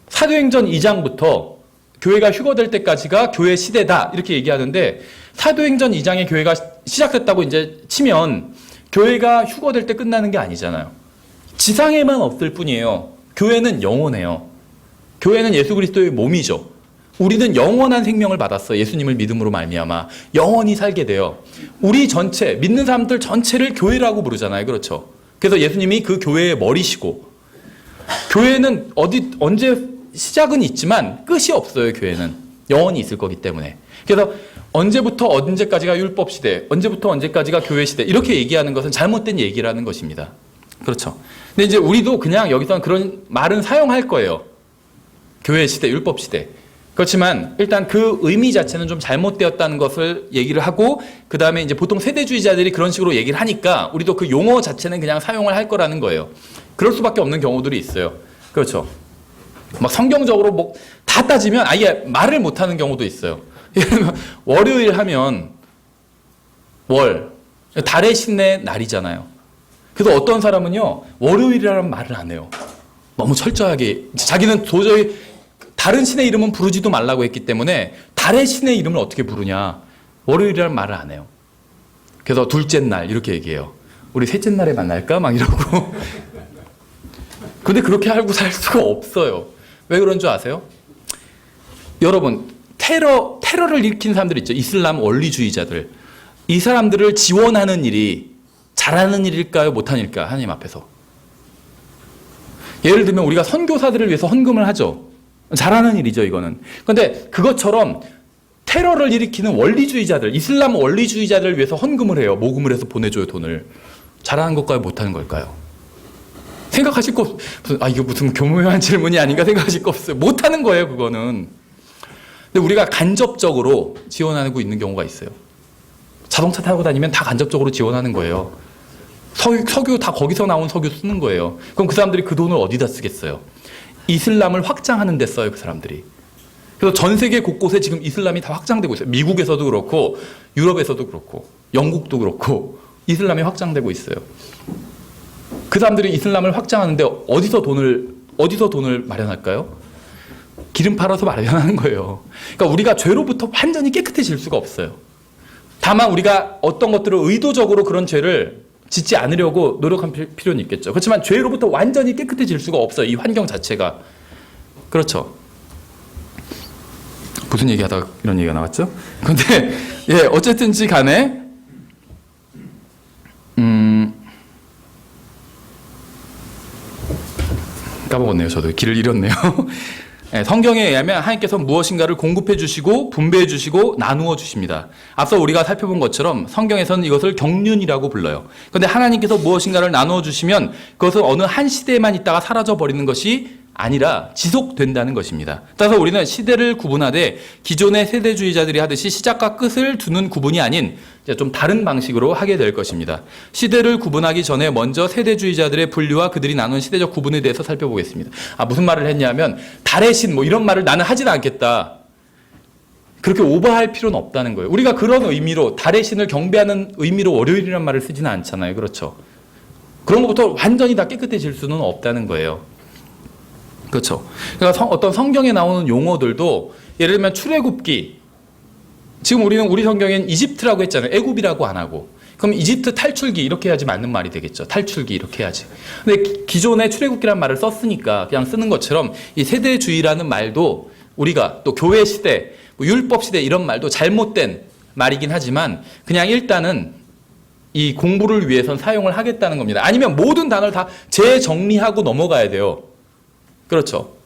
사도행전 2장부터 교회가 휴거될 때까지가 교회 시대다 이렇게 얘기하는데 사도행전 2장에 교회가 시작됐다고 이제 치면 교회가 휴거될 때 끝나는 게 아니잖아요. 지상에만 없을 뿐이에요. 교회는 영원해요. 교회는 예수 그리스도의 몸이죠. 우리는 영원한 생명을 받았어요. 예수님을 믿음으로 말미암아 영원히 살게 돼요. 우리 전체 믿는 사람들 전체를 교회라고 부르잖아요. 그렇죠. 그래서 예수님이 그 교회의 머리시고 교회는 언제 시작은 있지만 끝이 없어요. 교회는 영원히 있을 거기 때문에. 그래서 언제부터 언제까지가 율법 시대, 언제부터 언제까지가 교회 시대 이렇게 얘기하는 것은 잘못된 얘기라는 것입니다. 그렇죠. 근데 이제 우리도 그냥 여기서 그런 말은 사용할 거예요. 교회 시대, 율법 시대. 그렇지만 일단 그 의미 자체는 좀 잘못되었다는 것을 얘기를 하고 그 다음에 이제 보통 세대주의자들이 그런 식으로 얘기를 하니까 우리도 그 용어 자체는 그냥 사용을 할 거라는 거예요. 그럴 수밖에 없는 경우들이 있어요. 그렇죠. 막 성경적으로 뭐 다 따지면 아예 말을 못하는 경우도 있어요. 예를 들면 월요일 하면 달의 신의 날이잖아요. 그래서 어떤 사람은요 월요일이라는 말을 안 해요. 너무 철저하게 자기는 도저히 다른 신의 이름은 부르지도 말라고 했기 때문에 달의 신의 이름을 어떻게 부르냐. 월요일이라는 말을 안 해요. 그래서 둘째 날 이렇게 얘기해요. 우리 셋째 날에 만날까? 막 이러고. 근데 그렇게 알고 살 수가 없어요. 왜 그런 줄 아세요? 여러분 테러를 일으킨 사람들 있죠. 이슬람 원리주의자들. 이 사람들을 지원하는 일이 잘하는 일일까요? 못하는 일일까요? 하나님 앞에서. 예를 들면 우리가 선교사들을 위해서 헌금을 하죠. 잘하는 일이죠, 이거는. 그런데 그것처럼 테러를 일으키는 원리주의자들, 이슬람 원리주의자들을 위해서 헌금을 해요. 모금을 해서 보내줘요, 돈을. 잘하는 것과요, 못하는 걸까요? 생각하실 거, 이거 무슨 교묘한 질문이 아닌가 생각하실 거 없어요. 못하는 거예요, 그거는. 근데 우리가 간접적으로 지원하고 있는 경우가 있어요. 자동차 타고 다니면 다 간접적으로 지원하는 거예요. 석유 다 거기서 나온 석유 쓰는 거예요. 그럼 그 사람들이 그 돈을 어디다 쓰겠어요? 이슬람을 확장하는 데 써요, 그 사람들이. 그래서 전 세계 곳곳에 지금 이슬람이 다 확장되고 있어요. 미국에서도 그렇고, 유럽에서도 그렇고, 영국도 그렇고, 이슬람이 확장되고 있어요. 그 사람들이 이슬람을 확장하는데 어디서 돈을 마련할까요? 기름 팔아서 마련하는 거예요. 그러니까 우리가 죄로부터 완전히 깨끗해질 수가 없어요. 다만 우리가 어떤 것들을 의도적으로 그런 죄를 짓지 않으려고 노력할 필요는 있겠죠. 그렇지만 죄로부터 완전히 깨끗해질 수가 없어요. 이 환경 자체가. 그렇죠. 무슨 얘기하다가 이런 얘기가 나왔죠? 근데 어쨌든지 간에 까먹었네요. 저도 길을 잃었네요. 성경에 의하면 하나님께서 무엇인가를 공급해 주시고 분배해 주시고 나누어 주십니다. 앞서 우리가 살펴본 것처럼 성경에서는 이것을 경륜이라고 불러요. 그런데 하나님께서 무엇인가를 나누어 주시면 그것은 어느 한 시대에만 있다가 사라져 버리는 것이 아니라 지속된다는 것입니다. 따라서 우리는 시대를 구분하되 기존의 세대주의자들이 하듯이 시작과 끝을 두는 구분이 아닌 이제 좀 다른 방식으로 하게 될 것입니다. 시대를 구분하기 전에 먼저 세대주의자들의 분류와 그들이 나눈 시대적 구분에 대해서 살펴보겠습니다. 무슨 말을 했냐면 달의 신 뭐 이런 말을 나는 하지는 않겠다. 그렇게 오버할 필요는 없다는 거예요. 우리가 그런 의미로 달의 신을 경배하는 의미로 월요일이라는 말을 쓰지는 않잖아요. 그렇죠? 그런 것부터 완전히 다 깨끗해질 수는 없다는 거예요. 그렇죠. 그러니까 어떤 성경에 나오는 용어들도 예를 들면 출애굽기. 지금 우리는 우리 성경엔 이집트라고 했잖아요. 애굽이라고 안 하고. 그럼 이집트 탈출기 이렇게 해야지 맞는 말이 되겠죠. 탈출기 이렇게 해야지. 근데 기존에 출애굽기라는 말을 썼으니까 그냥 쓰는 것처럼 이 세대주의라는 말도 우리가 또 교회 시대, 뭐 율법 시대 이런 말도 잘못된 말이긴 하지만 그냥 일단은 이 공부를 위해선 사용을 하겠다는 겁니다. 아니면 모든 단어를 다 재정리하고 넘어가야 돼요. 그렇죠.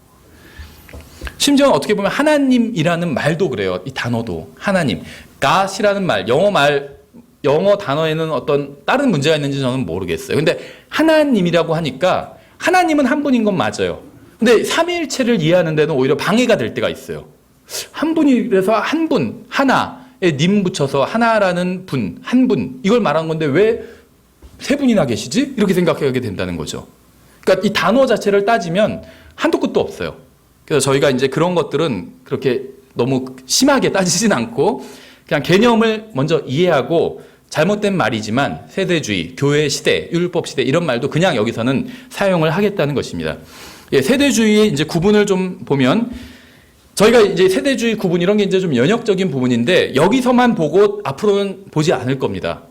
심지어는 어떻게 보면 하나님이라는 말도 그래요. 이 단어도 하나님. God이라는 말, 영어 단어에는 어떤 다른 문제가 있는지 저는 모르겠어요. 근데 하나님이라고 하니까 하나님은 한 분인 건 맞아요. 근데 삼위일체를 이해하는 데는 오히려 방해가 될 때가 있어요. 한 분이라서 한 분, 하나에 님 붙여서 하나라는 분, 한 분 이걸 말한 건데 왜 세 분이나 계시지? 이렇게 생각하게 된다는 거죠. 그러니까 이 단어 자체를 따지면 한도 끝도 없어요. 그래서 저희가 이제 그런 것들은 그렇게 너무 심하게 따지진 않고 그냥 개념을 먼저 이해하고 잘못된 말이지만 세대주의, 교회 시대, 율법 시대 이런 말도 그냥 여기서는 사용을 하겠다는 것입니다. 예, 세대주의의 이제 구분을 좀 보면 저희가 이제 세대주의 구분 이런 게 이제 좀 연역적인 부분인데 여기서만 보고 앞으로는 보지 않을 겁니다.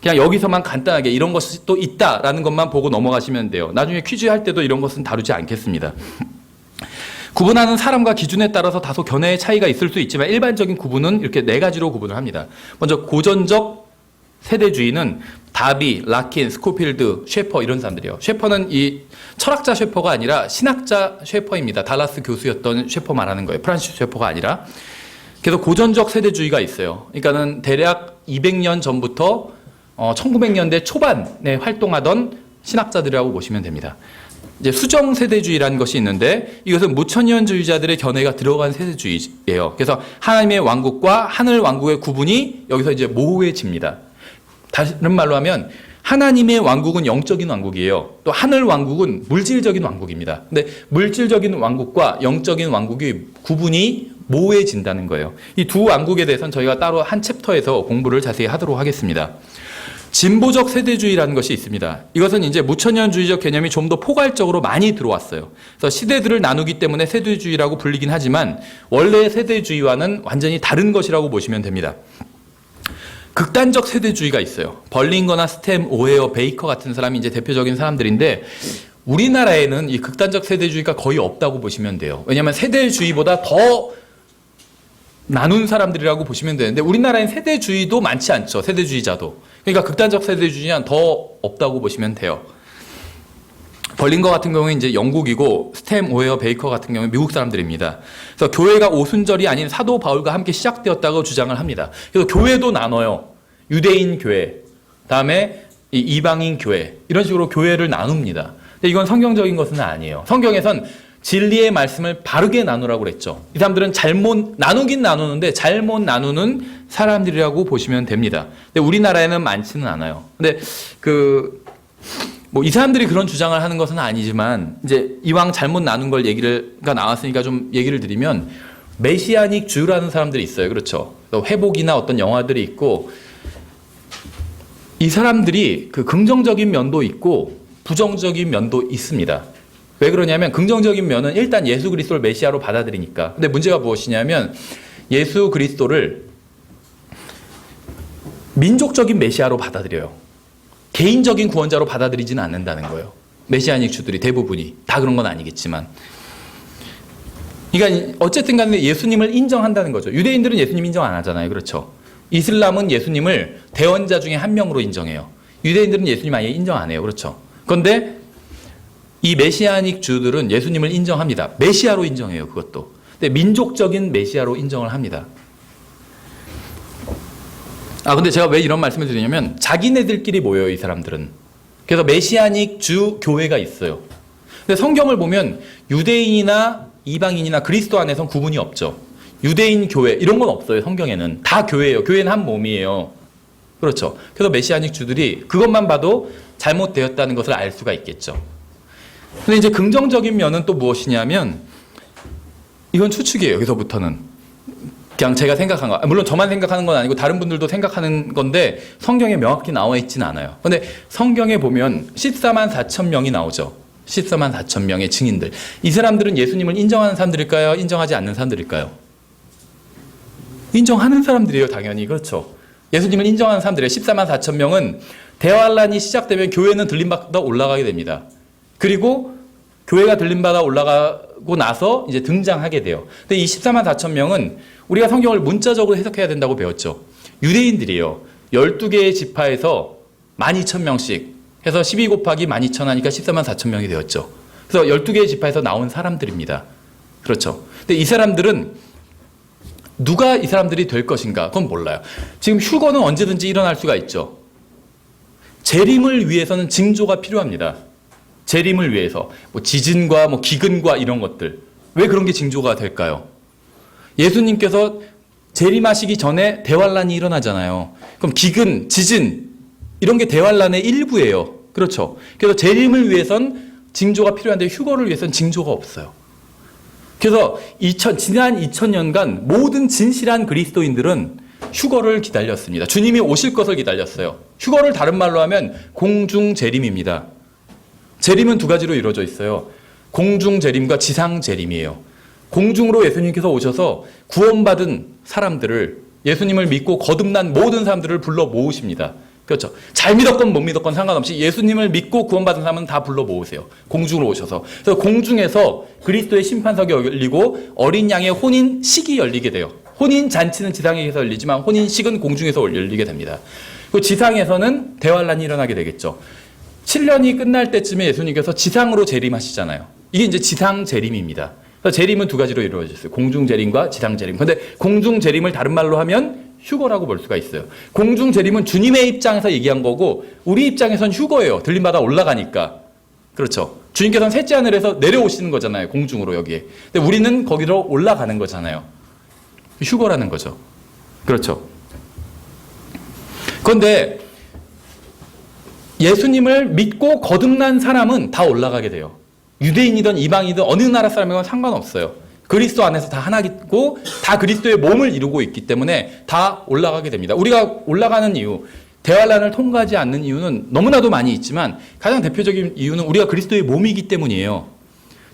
그냥 여기서만 간단하게 이런 것이 또 있다라는 것만 보고 넘어가시면 돼요. 나중에 퀴즈 할 때도 이런 것은 다루지 않겠습니다. 구분하는 사람과 기준에 따라서 다소 견해의 차이가 있을 수 있지만 일반적인 구분은 이렇게 네 가지로 구분을 합니다. 먼저 고전적 세대주의는 다비, 라킨, 스코필드, 셰퍼 이런 사람들이에요. 셰퍼는 이 철학자 셰퍼가 아니라 신학자 셰퍼입니다. 달라스 교수였던 셰퍼 말하는 거예요. 프란시스 셰퍼가 아니라. 그래서 고전적 세대주의가 있어요. 그러니까는 대략 200년 전부터 1900년대 초반에 활동하던 신학자들이라고 보시면 됩니다. 이제 수정 세대주의라는 것이 있는데 이것은 무천년주의자들의 견해가 들어간 세대주의예요. 그래서 하나님의 왕국과 하늘 왕국의 구분이 여기서 이제 모호해집니다. 다른 말로 하면 하나님의 왕국은 영적인 왕국이에요. 또 하늘 왕국은 물질적인 왕국입니다. 근데 물질적인 왕국과 영적인 왕국의 구분이 모호해진다는 거예요. 이 두 왕국에 대해서는 저희가 따로 한 챕터에서 공부를 자세히 하도록 하겠습니다. 진보적 세대주의라는 것이 있습니다. 이것은 이제 무천년주의적 개념이 좀 더 포괄적으로 많이 들어왔어요. 그래서 시대들을 나누기 때문에 세대주의라고 불리긴 하지만 원래 세대주의와는 완전히 다른 것이라고 보시면 됩니다. 극단적 세대주의가 있어요. 벌링거나 스템, 오헤어, 베이커 같은 사람이 이제 대표적인 사람들인데 우리나라에는 이 극단적 세대주의가 거의 없다고 보시면 돼요. 왜냐하면 세대주의보다 더 나눈 사람들이라고 보시면 되는데 우리나라엔 세대주의도 많지 않죠. 세대주의자도. 그러니까 극단적 세대주의는 더 없다고 보시면 돼요. 벌링거 같은 경우는 이제 영국이고 스템, 오헤어, 베이커 같은 경우는 미국 사람들입니다. 그래서 교회가 오순절이 아닌 사도 바울과 함께 시작되었다고 주장을 합니다. 그래서 교회도 나눠요. 유대인 교회, 다음에 이방인 교회 이런 식으로 교회를 나눕니다. 근데 이건 성경적인 것은 아니에요. 성경에선 진리의 말씀을 바르게 나누라고 그랬죠. 이 사람들은 잘못 나누긴 나누는데 잘못 나누는 사람들이라고 보시면 됩니다. 근데 우리나라에는 많지는 않아요. 근데 이 사람들이 그런 주장을 하는 것은 아니지만 이제 이왕 잘못 나눈 걸 얘기가 나왔으니까 좀 얘기를 드리면 메시아닉 주라는 사람들이 있어요. 그렇죠. 회복이나 어떤 영화들이 있고 이 사람들이 그 긍정적인 면도 있고 부정적인 면도 있습니다. 왜 그러냐면 긍정적인 면은 일단 예수 그리스도를 메시아로 받아들이니까. 근데 문제가 무엇이냐면 예수 그리스도를 민족적인 메시아로 받아들여요. 개인적인 구원자로 받아들이지는 않는다는 거예요. 메시아닉 주들이 대부분이. 다 그런 건 아니겠지만. 그러니까 어쨌든 간에 예수님을 인정한다는 거죠. 유대인들은 예수님 인정 안 하잖아요. 그렇죠. 이슬람은 예수님을 대언자 중에 한 명으로 인정해요. 유대인들은 예수님 아예 인정 안 해요. 그렇죠. 그런데 이 메시아닉 주들은 예수님을 인정합니다. 메시아로 인정해요. 그것도. 근데 민족적인 메시아로 인정을 합니다. 근데 제가 왜 이런 말씀을 드리냐면 자기네들끼리 모여요. 이 사람들은. 그래서 메시아닉 주 교회가 있어요. 근데 성경을 보면 유대인이나 이방인이나 그리스도 안에선 구분이 없죠. 유대인 교회 이런 건 없어요. 성경에는 다 교회예요. 교회는 한 몸이에요. 그렇죠. 그래서 메시아닉 주들이 그것만 봐도 잘못되었다는 것을 알 수가 있겠죠. 근데 이제 긍정적인 면은 또 무엇이냐면 이건 추측이에요. 여기서부터는 그냥 제가 생각한 거. 물론 저만 생각하는 건 아니고 다른 분들도 생각하는 건데 성경에 명확히 나와 있지는 않아요. 근데 성경에 보면 14만 4천 명이 나오죠. 14만 4천 명의 증인들. 이 사람들은 예수님을 인정하는 사람들일까요? 인정하지 않는 사람들일까요? 인정하는 사람들이에요. 당연히. 그렇죠. 예수님을 인정하는 사람들이에요. 14만 4천 명은 대환란이 시작되면 교회는 들림받아 올라가게 됩니다. 그리고 교회가 들림받아 올라가고 나서 이제 등장하게 돼요. 근데 이 14만 4천 명은 우리가 성경을 문자적으로 해석해야 된다고 배웠죠. 유대인들이에요. 12개의 지파에서 12,000명씩 해서 12 곱하기 12,000 하니까 14만 4천 명이 되었죠. 그래서 12개의 지파에서 나온 사람들입니다. 그렇죠. 근데 이 사람들은 누가 이 사람들이 될 것인가? 그건 몰라요. 지금 휴거는 언제든지 일어날 수가 있죠. 재림을 위해서는 징조가 필요합니다. 재림을 위해서 뭐 지진과 뭐 기근과 이런 것들. 왜 그런 게 징조가 될까요? 예수님께서 재림하시기 전에 대환란이 일어나잖아요. 그럼 기근, 지진 이런 게 대환란의 일부예요. 그렇죠. 그래서 재림을 위해선 징조가 필요한데 휴거를 위해서는 징조가 없어요. 그래서 지난 2000년간 모든 진실한 그리스도인들은 휴거를 기다렸습니다. 주님이 오실 것을 기다렸어요. 휴거를 다른 말로 하면 공중재림입니다. 재림은 두 가지로 이루어져 있어요. 공중재림과 지상재림이에요. 공중으로 예수님께서 오셔서 구원받은 사람들을 예수님을 믿고 거듭난 모든 사람들을 불러 모으십니다. 그렇죠. 잘 믿었건 못 믿었건 상관없이 예수님을 믿고 구원받은 사람은 다 불러 모으세요. 공중으로 오셔서. 그래서 공중에서 그리스도의 심판석이 열리고 어린 양의 혼인식이 열리게 돼요. 혼인 잔치는 지상에서 열리지만 혼인식은 공중에서 열리게 됩니다. 그리고 지상에서는 대환란이 일어나게 되겠죠. 7년이 끝날 때쯤에 예수님께서 지상으로 재림하시잖아요. 이게 이제 지상 재림입니다. 그래서 재림은 두 가지로 이루어져 있어요. 공중 재림과 지상 재림. 그런데 공중 재림을 다른 말로 하면 휴거라고 볼 수가 있어요. 공중 재림은 주님의 입장에서 얘기한 거고 우리 입장에선 휴거예요. 들림받아 올라가니까. 그렇죠. 주님께서는 셋째 하늘에서 내려오시는 거잖아요. 공중으로 여기에. 근데 우리는 거기로 올라가는 거잖아요. 휴거라는 거죠. 그렇죠. 그런데 예수님을 믿고 거듭난 사람은 다 올라가게 돼요. 유대인이든 이방이든 어느 나라 사람이건 상관없어요. 그리스도 안에서 다 하나고 다 그리스도의 몸을 이루고 있기 때문에 다 올라가게 됩니다. 우리가 올라가는 이유, 대환란을 통과하지 않는 이유는 너무나도 많이 있지만 가장 대표적인 이유는 우리가 그리스도의 몸이기 때문이에요.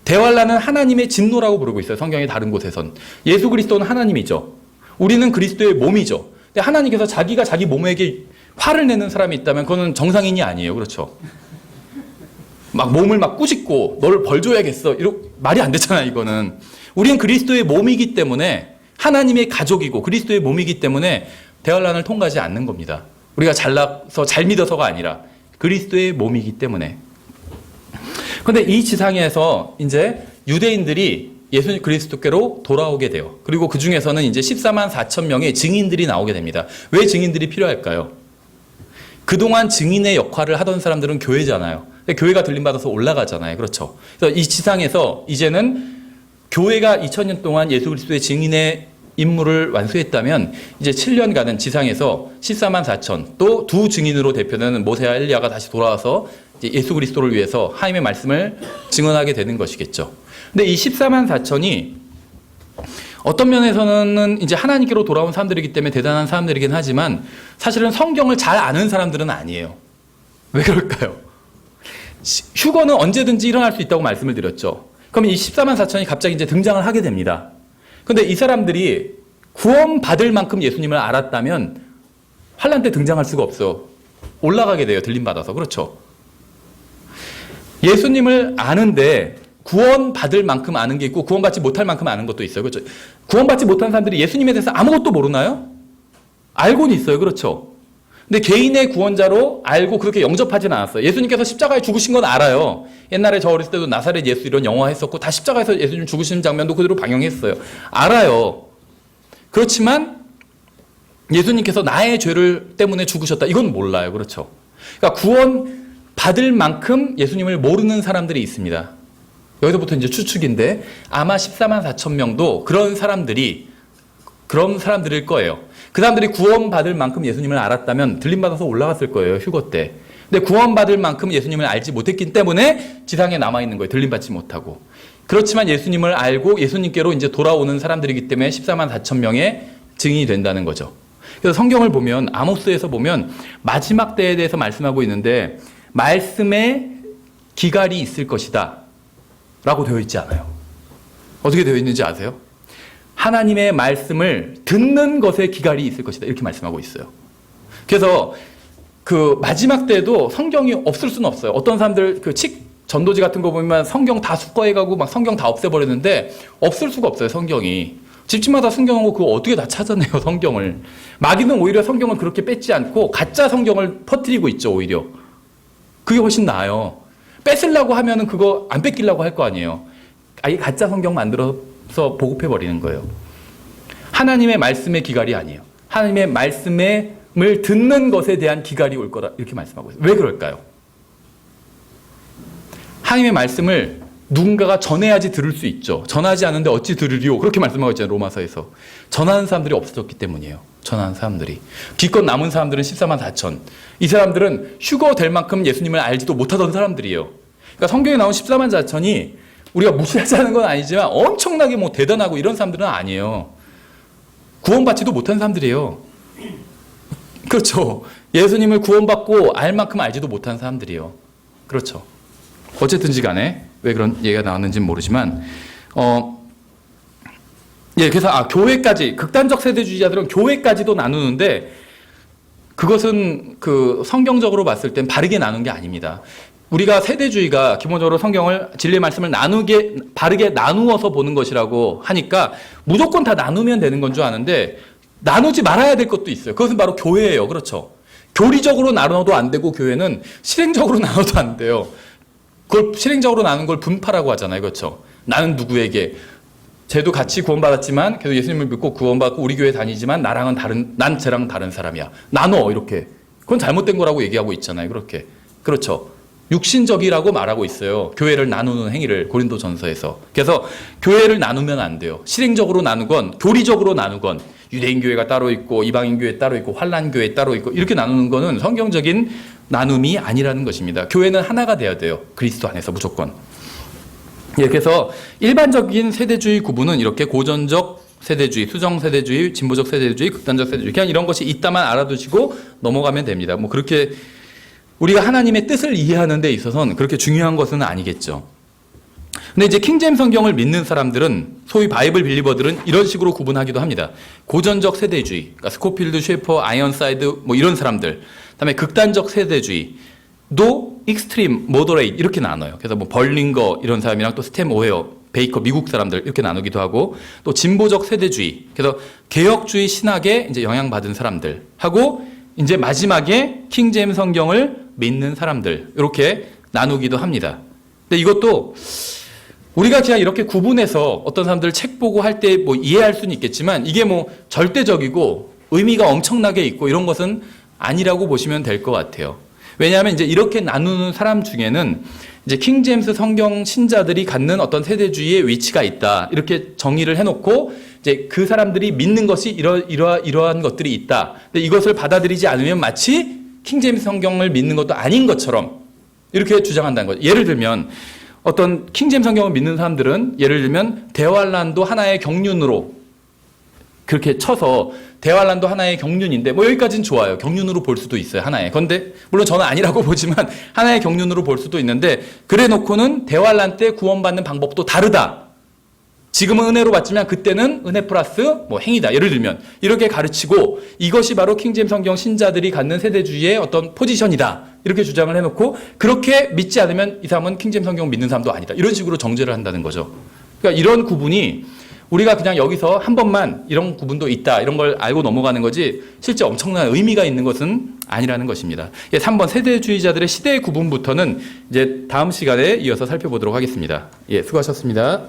대환란은 하나님의 진노라고 부르고 있어요. 성경의 다른 곳에선. 예수 그리스도는 하나님이죠. 우리는 그리스도의 몸이죠. 근데 하나님께서 자기가 자기 몸에게 화를 내는 사람이 있다면 그거는 정상인이 아니에요. 그렇죠. 막 몸을 막 꾸짖고 너를 벌 줘야겠어. 말이 안 되잖아요. 이거는. 우리는 그리스도의 몸이기 때문에 하나님의 가족이고 그리스도의 몸이기 때문에 대환란을 통과하지 않는 겁니다. 우리가 잘나서 잘 믿어서가 아니라 그리스도의 몸이기 때문에. 그런데 이 지상에서 이제 유대인들이 예수 그리스도께로 돌아오게 돼요. 그리고 그 중에서는 이제 14만 4천 명의 증인들이 나오게 됩니다. 왜 증인들이 필요할까요? 그동안 증인의 역할을 하던 사람들은 교회잖아요. 교회가 들림받아서 올라가잖아요. 그렇죠. 그래서 이 지상에서 이제는 교회가 2000년 동안 예수 그리스도의 증인의 임무를 완수했다면 이제 7년간은 지상에서 14만 4천 또 두 증인으로 대표되는 모세와 엘리야가 다시 돌아와서 이제 예수 그리스도를 위해서 하나님의 말씀을 증언하게 되는 것이겠죠. 근데 이 14만 4천이 어떤 면에서는 이제 하나님께로 돌아온 사람들이기 때문에 대단한 사람들이긴 하지만 사실은 성경을 잘 아는 사람들은 아니에요. 왜 그럴까요? 휴거는 언제든지 일어날 수 있다고 말씀을 드렸죠. 그러면 이 14만 4천이 갑자기 이제 등장을 하게 됩니다. 그런데 이 사람들이 구원받을 만큼 예수님을 알았다면 환란 때 등장할 수가 없어요. 올라가게 돼요. 들림받아서. 그렇죠. 예수님을 아는데 구원받을 만큼 아는 게 있고 구원받지 못할 만큼 아는 것도 있어요. 그렇죠. 구원받지 못한 사람들이 예수님에 대해서 아무것도 모르나요? 알고는 있어요. 그렇죠. 근데 개인의 구원자로 알고 그렇게 영접하지는 않았어요. 예수님께서 십자가에 죽으신 건 알아요. 옛날에 저 어렸을 때도 나사렛 예수 이런 영화 했었고 다 십자가에서 예수님 죽으시는 장면도 그대로 방영했어요. 알아요. 그렇지만 예수님께서 나의 죄를 때문에 죽으셨다. 이건 몰라요. 그렇죠. 그러니까 구원 받을 만큼 예수님을 모르는 사람들이 있습니다. 여기서부터 이제 추측인데 아마 14만 4천 명도 그런 사람들일 거예요. 그 사람들이 구원받을 만큼 예수님을 알았다면 들림받아서 올라갔을 거예요. 휴거 때. 근데 구원받을 만큼 예수님을 알지 못했기 때문에 지상에 남아있는 거예요. 들림받지 못하고. 그렇지만 예수님을 알고 예수님께로 이제 돌아오는 사람들이기 때문에 14만 4천 명의 증인이 된다는 거죠. 그래서 성경을 보면 아모스에서 보면 마지막 때에 대해서 말씀하고 있는데 말씀에 기갈이 있을 것이다 라고 되어 있지 않아요. 어떻게 되어 있는지 아세요? 하나님의 말씀을 듣는 것에 기갈이 있을 것이다 이렇게 말씀하고 있어요. 그래서 그 마지막 때에도 성경이 없을 수는 없어요. 어떤 사람들 그 전도지 같은 거 보면 성경 다 숙거해가고 막 성경 다 없애버리는데 없을 수가 없어요. 성경이. 집집마다 성경하고 그거 어떻게 다 찾아내요, 성경을. 마귀는 오히려 성경을 그렇게 뺏지 않고 가짜 성경을 퍼뜨리고 있죠, 오히려. 그게 훨씬 나아요. 뺏으려고 하면은 그거 안 뺏기려고 할 거 아니에요. 아예 가짜 성경 만들어서 보급해버리는 거예요. 하나님의 말씀의 기갈이 아니에요. 하나님의 말씀을 듣는 것에 대한 기갈이 올 거다, 이렇게 말씀하고 있어요. 왜 그럴까요? 하나님의 말씀을 누군가가 전해야지 들을 수 있죠. 전하지 않는데 어찌 들으리요? 그렇게 말씀하고 있잖아요. 로마서에서. 전하는 사람들이 없어졌기 때문이에요. 전하는 사람들이. 기껏 남은 사람들은 14만 4천. 이 사람들은 휴거 될 만큼 예수님을 알지도 못하던 사람들이에요. 그러니까 성경에 나온 14만 4천이 우리가 무시하자는 건 아니지만 엄청나게 뭐 대단하고 이런 사람들은 아니에요. 구원받지도 못한 사람들이에요. 그렇죠. 예수님을 구원받고 알 만큼 알지도 못한 사람들이에요. 그렇죠. 어쨌든지 간에 왜 그런 얘기가 나왔는지는 모르지만 그래서 교회까지 극단적 세대주의자들은 교회까지도 나누는데 그것은 그 성경적으로 봤을 땐 바르게 나눈 게 아닙니다. 우리가 세대주의가 기본적으로 성경을 진리의 말씀을 바르게 나누어서 보는 것이라고 하니까 무조건 다 나누면 되는 건 줄 아는데 나누지 말아야 될 것도 있어요. 그것은 바로 교회예요. 그렇죠. 교리적으로 나눠도 안 되고 교회는 실행적으로 나눠도 안 돼요. 그걸 실행적으로 나눈 걸 분파라고 하잖아요. 그렇죠? 나는 누구에게 쟤도 같이 구원받았지만 계속 예수님을 믿고 구원받고 우리 교회 다니지만 난 쟤랑 다른 사람이야. 나눠 이렇게. 그건 잘못된 거라고 얘기하고 있잖아요. 그렇게. 그렇죠. 육신적이라고 말하고 있어요. 교회를 나누는 행위를 고린도전서에서. 그래서 교회를 나누면 안 돼요. 실행적으로 나누건 교리적으로 나누건 유대인 교회가 따로 있고 이방인 교회 따로 있고 환란 교회 따로 있고 이렇게 나누는 거는 성경적인 나눔이 아니라는 것입니다. 교회는 하나가 돼야 돼요. 그리스도 안에서 무조건. 그래서 일반적인 세대주의 구분은 이렇게 고전적 세대주의, 수정 세대주의, 진보적 세대주의, 극단적 세대주의 그냥 이런 것이 있다만 알아두시고 넘어가면 됩니다. 뭐 그렇게 우리가 하나님의 뜻을 이해하는 데 있어서는 그렇게 중요한 것은 아니겠죠. 근데 이제 킹제임스 성경을 믿는 사람들은 소위 바이블 빌리버들은 이런 식으로 구분하기도 합니다. 고전적 세대주의, 그러니까 스코필드, 쉐퍼, 아이언사이드 뭐 이런 사람들, 그다음에 극단적 세대주의도 익스트림, 모더레이트 이렇게 나눠요. 그래서 뭐 벌링거 이런 사람이랑 또 스템 오헤어, 베이커 미국 사람들 이렇게 나누기도 하고 또 진보적 세대주의, 그래서 개혁주의 신학에 이제 영향받은 사람들 하고 이제 마지막에 킹제임스 성경을 믿는 사람들 이렇게 나누기도 합니다. 근데 이것도 우리가 그냥 이렇게 구분해서 어떤 사람들 책 보고 할 때 뭐 이해할 수는 있겠지만 이게 뭐 절대적이고 의미가 엄청나게 있고 이런 것은 아니라고 보시면 될 것 같아요. 왜냐하면 이제 이렇게 나누는 사람 중에는 이제 킹제임스 성경 신자들이 갖는 어떤 세대주의의 위치가 있다. 이렇게 정의를 해놓고 이제 그 사람들이 믿는 것이 이러한 것들이 있다. 근데 이것을 받아들이지 않으면 마치 킹제임스 성경을 믿는 것도 아닌 것처럼 이렇게 주장한다는 거죠. 예를 들면 어떤 킹제임스 성경을 믿는 사람들은 예를 들면 대환란도 하나의 경륜으로 그렇게 쳐서 대환란도 하나의 경륜인데 뭐 여기까지는 좋아요. 경륜으로 볼 수도 있어요. 하나의. 그런데 물론 저는 아니라고 보지만 하나의 경륜으로 볼 수도 있는데 그래 놓고는 대환란 때 구원받는 방법도 다르다. 지금은 은혜로 받지만 그때는 은혜 플러스 뭐 행위다. 예를 들면 이렇게 가르치고 이것이 바로 킹제임스 성경 신자들이 갖는 세대주의의 어떤 포지션이다. 이렇게 주장을 해놓고 그렇게 믿지 않으면 이 사람은 킹제임스 성경 믿는 사람도 아니다. 이런 식으로 정죄를 한다는 거죠. 그러니까 이런 구분이 우리가 그냥 여기서 한 번만 이런 구분도 있다. 이런 걸 알고 넘어가는 거지 실제 엄청난 의미가 있는 것은 아니라는 것입니다. 3번 세대주의자들의 시대의 구분부터는 이제 다음 시간에 이어서 살펴보도록 하겠습니다. 수고하셨습니다.